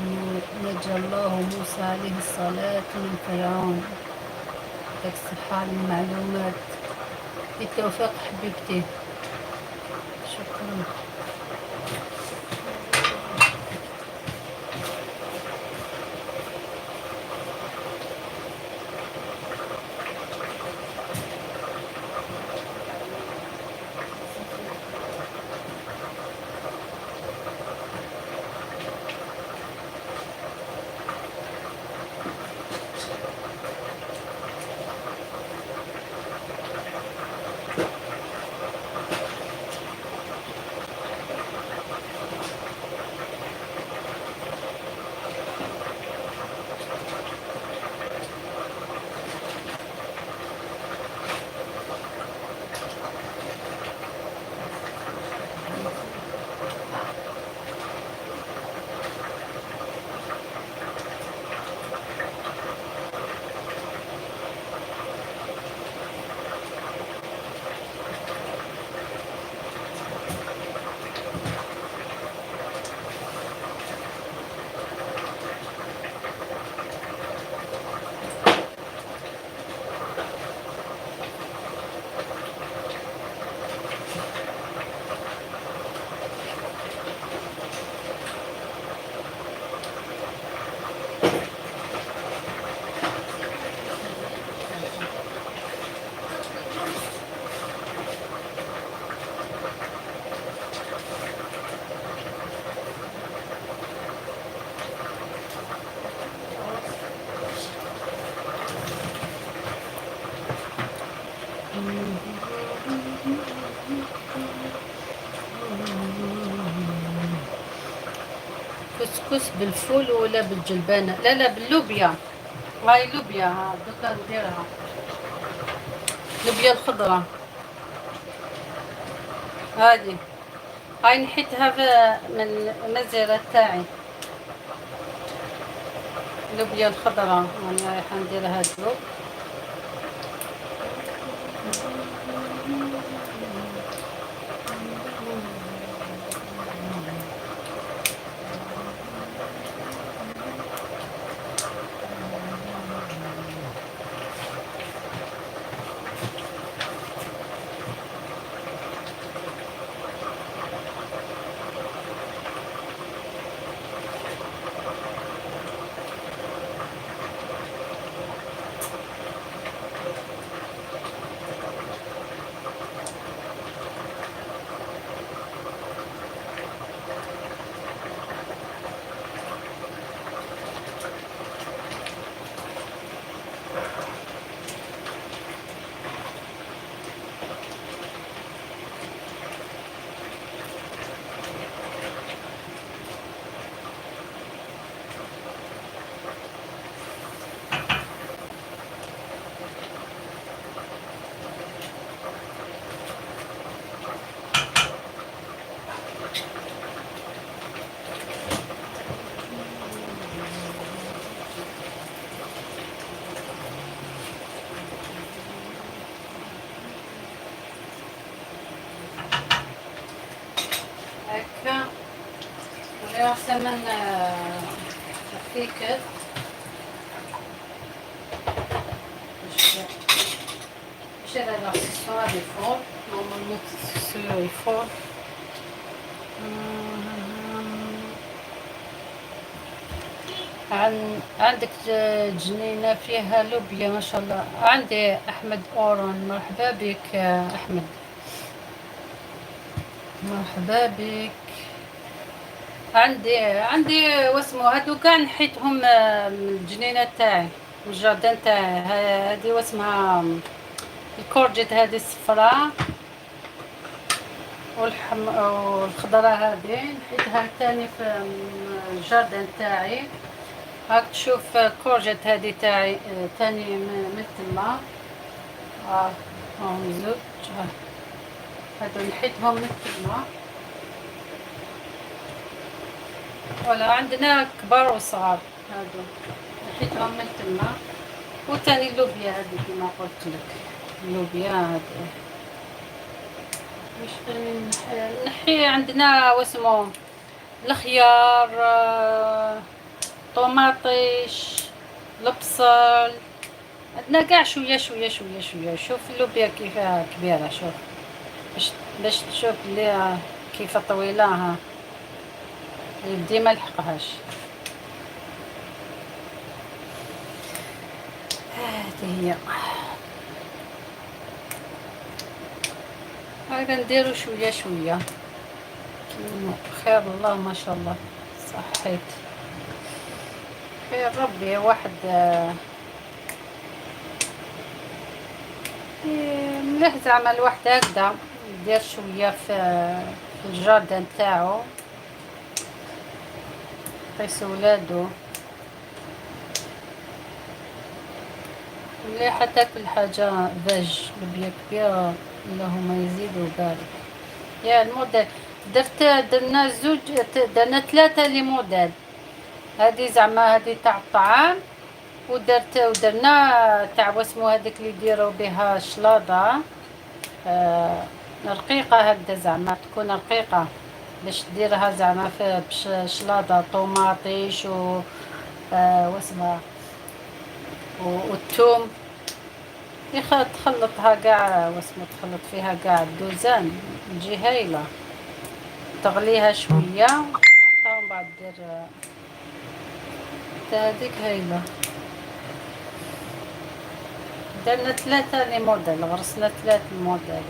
نجى الله موسى عليه الصلاة من فرعون. يعطيك الصحة على المعلومات. بالتوفيق حبيبتي. شكرا. كسكس بالفول ولا بالجلبانة؟ لا لا، باللوبيا. هاي لوبيا، ها دوكا نديرها. لوبيا الخضرا هادي. هاي نحيتها من المزرعة تاعي. اللوبيا الخضرا راني رايحة نديرها دروك. هكا نغير ثمن خفيكة باش هذا l'accessoire du four. Normalement sur le four. عندك جنينة فيها لوبيا ما شاء الله. عندي أحمد أورون، مرحبا بك أحمد، مرحبا بك. عندي واسمو هادو كاع نحيتهم من الجنينة تاعي، من الجاردان تاعي. هادي واسمها الكورجيت، هادي الصفراء والخضراء هادي نحيتها تاني في الجاردان تاعي. هاك تشوف كورجيت هادي تاعي تاني من تما. هاهم زوج، هادو نحيتهم من تما. ولا عندنا كبار وصغار، هادو نحيتهم من تما. وتاني اللوبيا هادي كيما قلت لك، اللوبيا هادي واش تاني نحي. عندنا واسمو الخيار، طوماطيش، البصل، عندنا كاع شويه شويه شويه شويه. شوف اللوبيا كيفاه كبيره، شوف باش تشوف ليها كيف طويله. ها يدي ما لحقهاش. هذه هي. هذا نديرو شويه شويه. خير الله ما شاء الله، صحيت خير ربي. واحد مليح زعما الواحد هكذا يدير شويه في الجاردن تاعو، يقيس ولادو. مليحه تاكل حاجه فاج لوبيا كبيره، اللهم يزيد ويبارك. يا الموديل درنا زوج، درنا 3 لي موديل. هذه زعما هذه تاع الطعام، ودرنا تاع واسمو هذيك اللي يديروا بها الشلاضه رقيقه هكذا، زعما تكون رقيقه باش ديرها زعما في شلاضه طوماطيش و واسمها والثوم. تخلطها كاع واسمو، تخلط فيها كاع الدوزان، تجي هايله. تغليها شويه ومن بعد دير هذيك هايله. درنا 3 لي موديل، غرسنا 3 موديلات.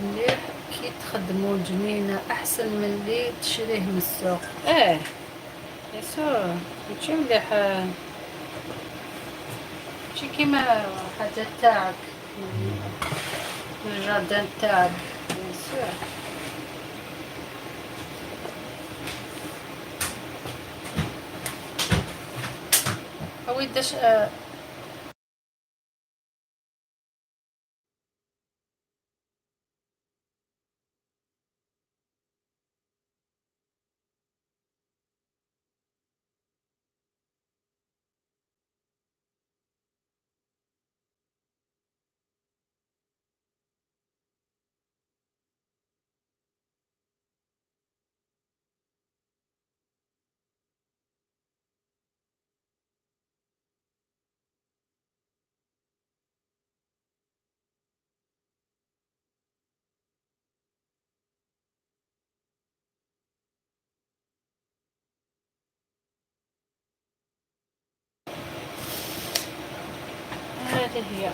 مليح كي تخدموا الجنينة أحسن من اللي تشريه من السوق. اه يسوع ماشي مليح، ماشي كيما حاجة تاعك من الجاردان تاعك. يسوع أويداش هذه هي.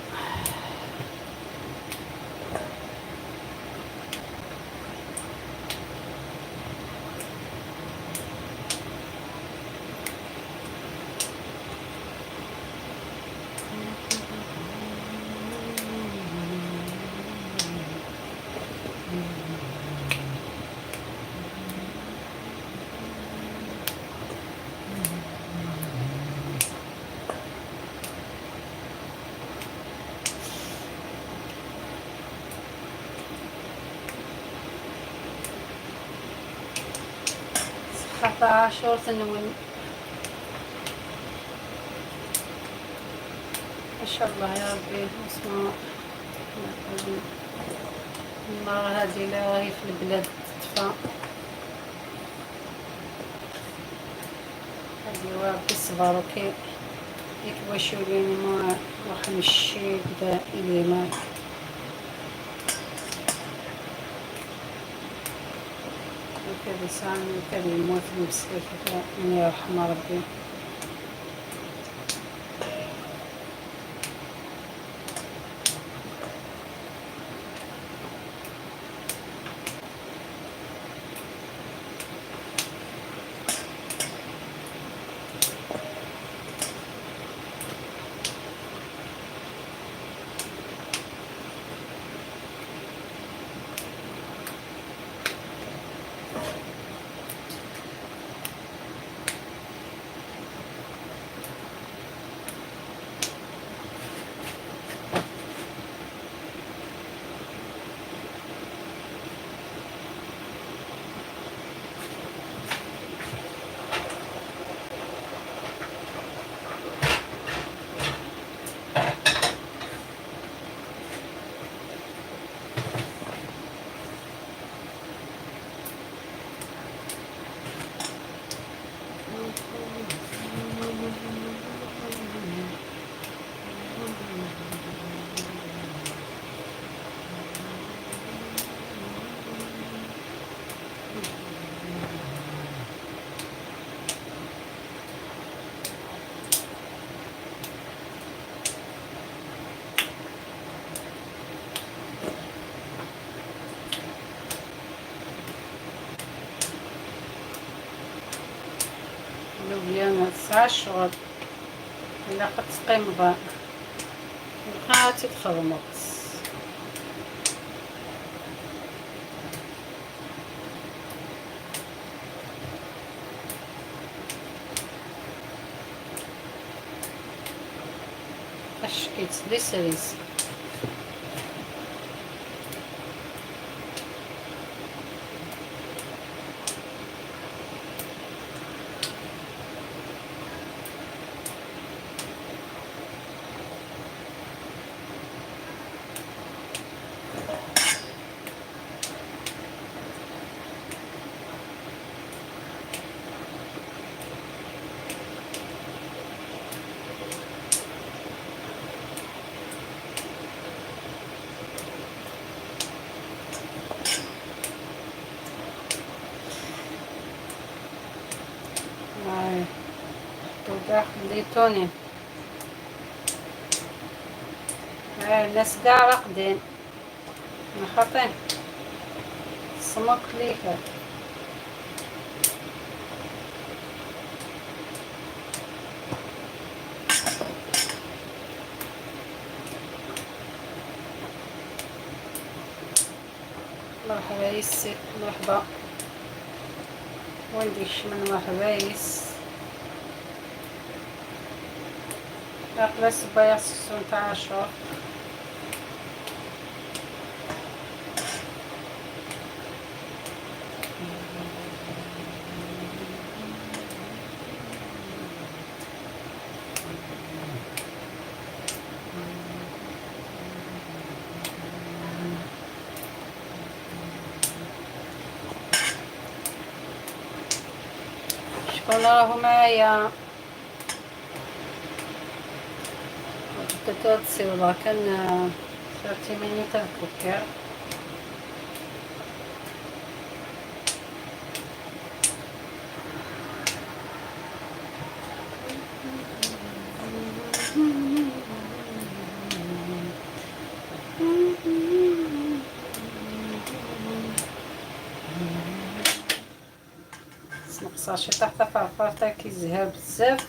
صحة عاشور سنوي ما شاء الله يا ربي. اسمع النار هذه لا غير في البلاد تطفى، هذه وربي الصبر وكي يكواشوا لينا ما راح نمشي بدا إلي ما وكذا سامي وكذا يموت المسكين من يرحم ربي. لوبيا تسعة الشغل إلا قد تقيمض بقاتي تخدمو اش كيتسلي سريس. توقع خليتوني الناس قاع راقدين من خاطين. سمك ليها. مرحبا يسي، مرحبا. وين ديش من مرحبا يس. أقلا سبايا سسون تعاشر. شكون راهو معايا؟ بدات تصيولا كان 30 مينيت البوكر. سنقصاشي تحت فرفرتا كيزهر بزاف.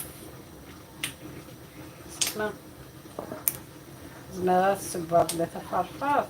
سما زعما السبة بلا تفرفرت.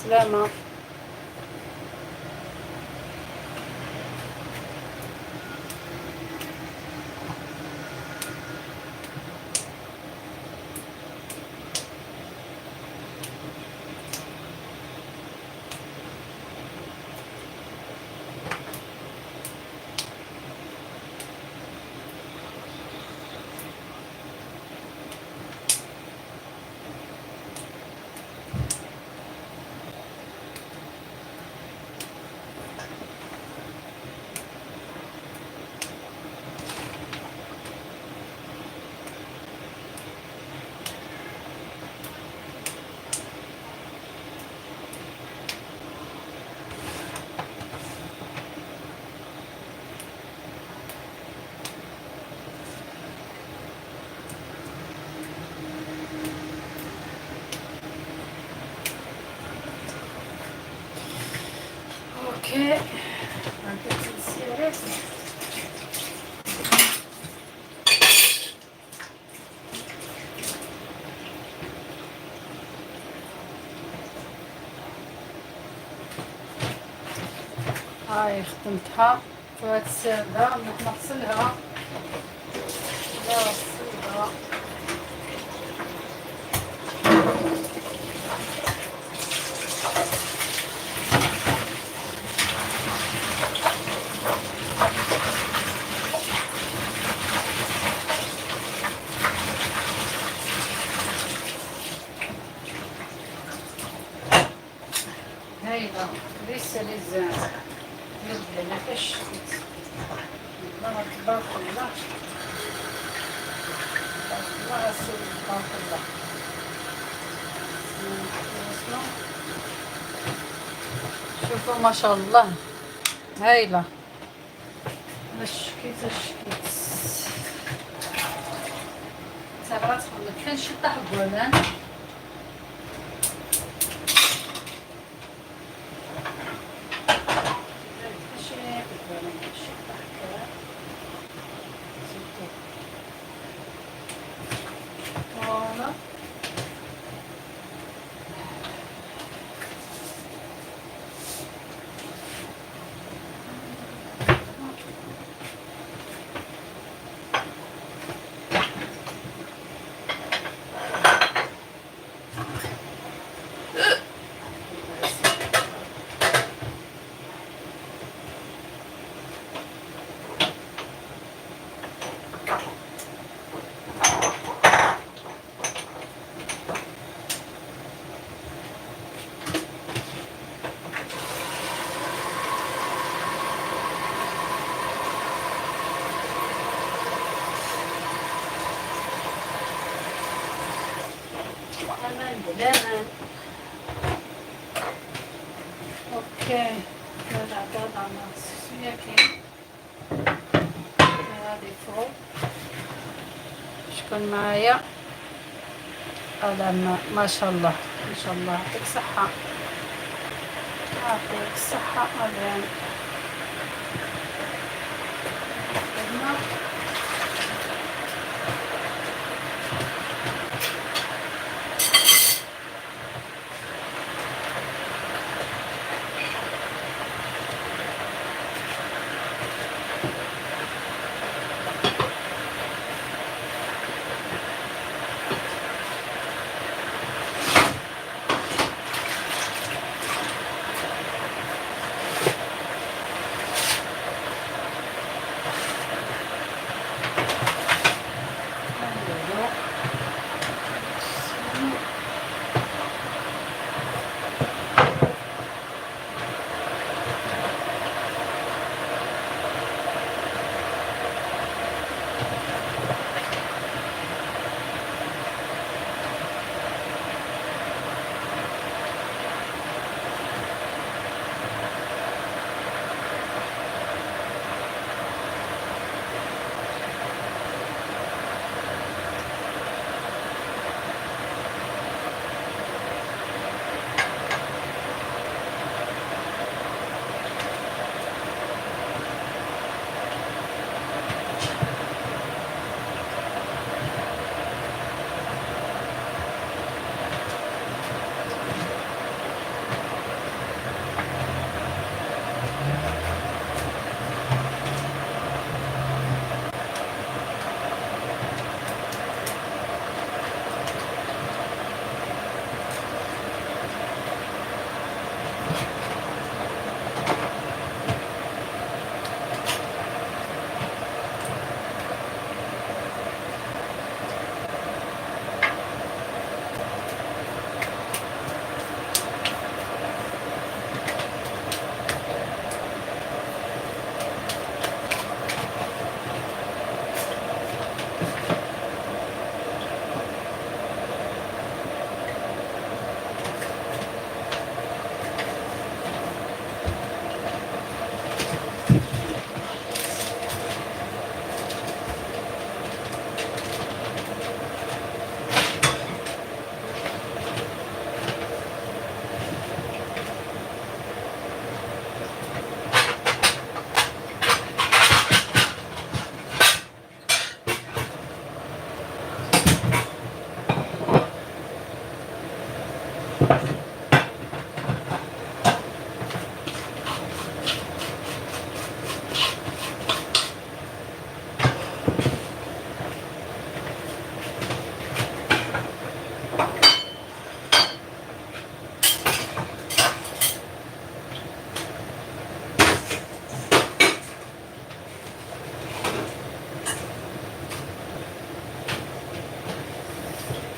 سلامة. اوكي عندك السيارات. هاي خدمتها في هاد السردة. نغسلها. لا غسلها. هايلة لسه لزاز. نبدا نفش الله تبارك الله. الله رسول تبارك الله. شوفوا ما شاء الله هايلة. الشكيت الشكيت تبغى تخلط كان شي طاح بولان. لمن. اوكي هذا عدد على سياكي هذه فوق. شكون معايا؟ ما شاء الله ما شاء الله، يعطيك الصحة يعطيك الصحة أبان.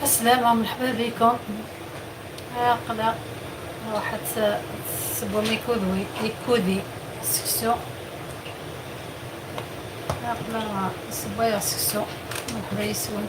السلامة مرحبا بكم. قدا واحد سبو ميكودي سكسو قدا سبايا سكسو مرحبا يسون.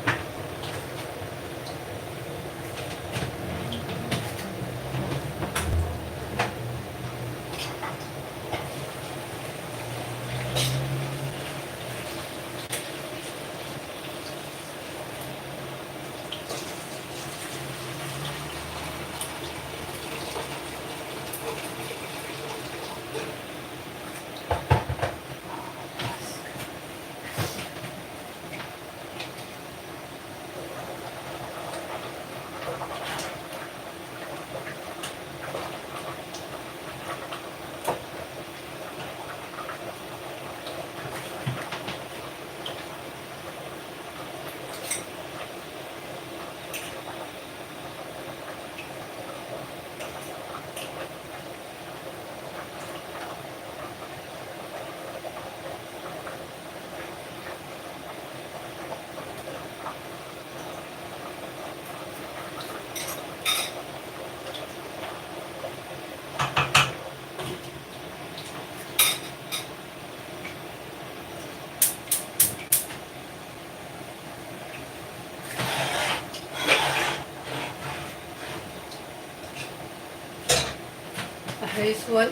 يسول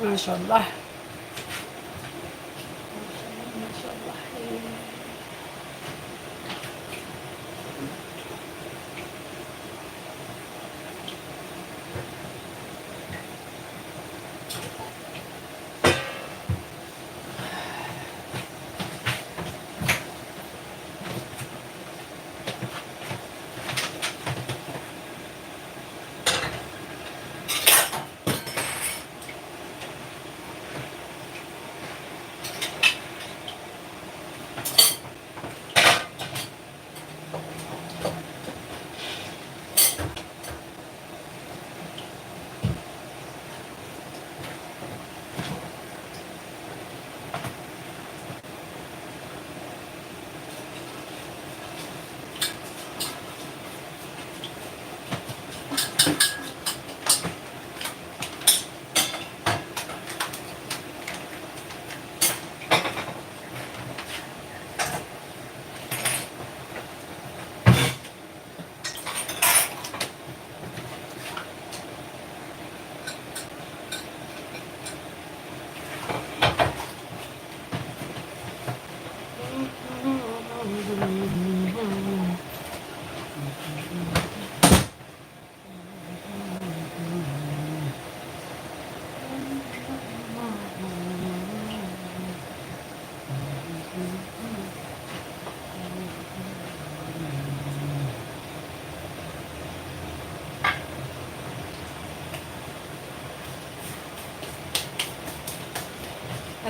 ما شاء الله ما شاء الله.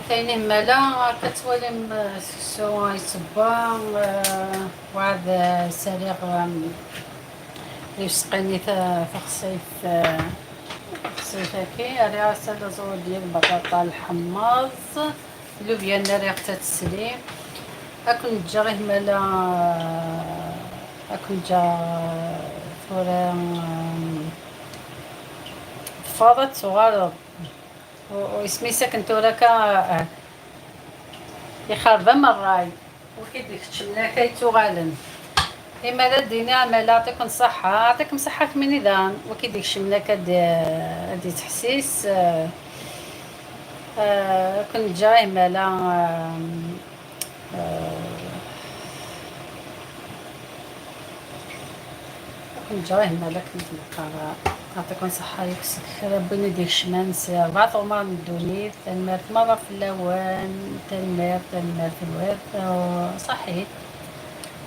كاينين مالا كتولي سكسو يصبا وعاد سريغ يسقيني في الصيف هاكي راه سالا زول ديال البطاطا الحماص اللوبيا ناري تتسلي اكل جا غير مالا اكل جا فورا فاضت صغار واسمي ساكن توراكا يخرب مراي وكيديك تشمنا كيتوغالن إما لا دينا مالا يعطيكم صحة يعطيكم صحة من إذان وكيديك شمنا هادي تحسيس كنت جاي مالا كنت جاي مالا كنت نقرا يعطيكم صحة يكسك ربي يديك شمانس 4 طومان من الدنيا تنمرت مرة في اللوان تنمرت في الورد صحيت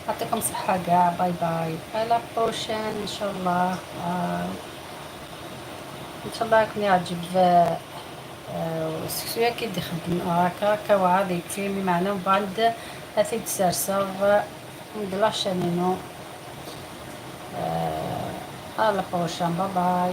يعطيكم صحة كاع باي باي على بروشان ان شاء الله ان شاء الله يكون يعجب السكسوية كي يخدم هكا وعاد يكفي معنا وبعد اثيد سرسر مدلاش نينو على بروشان باي باي.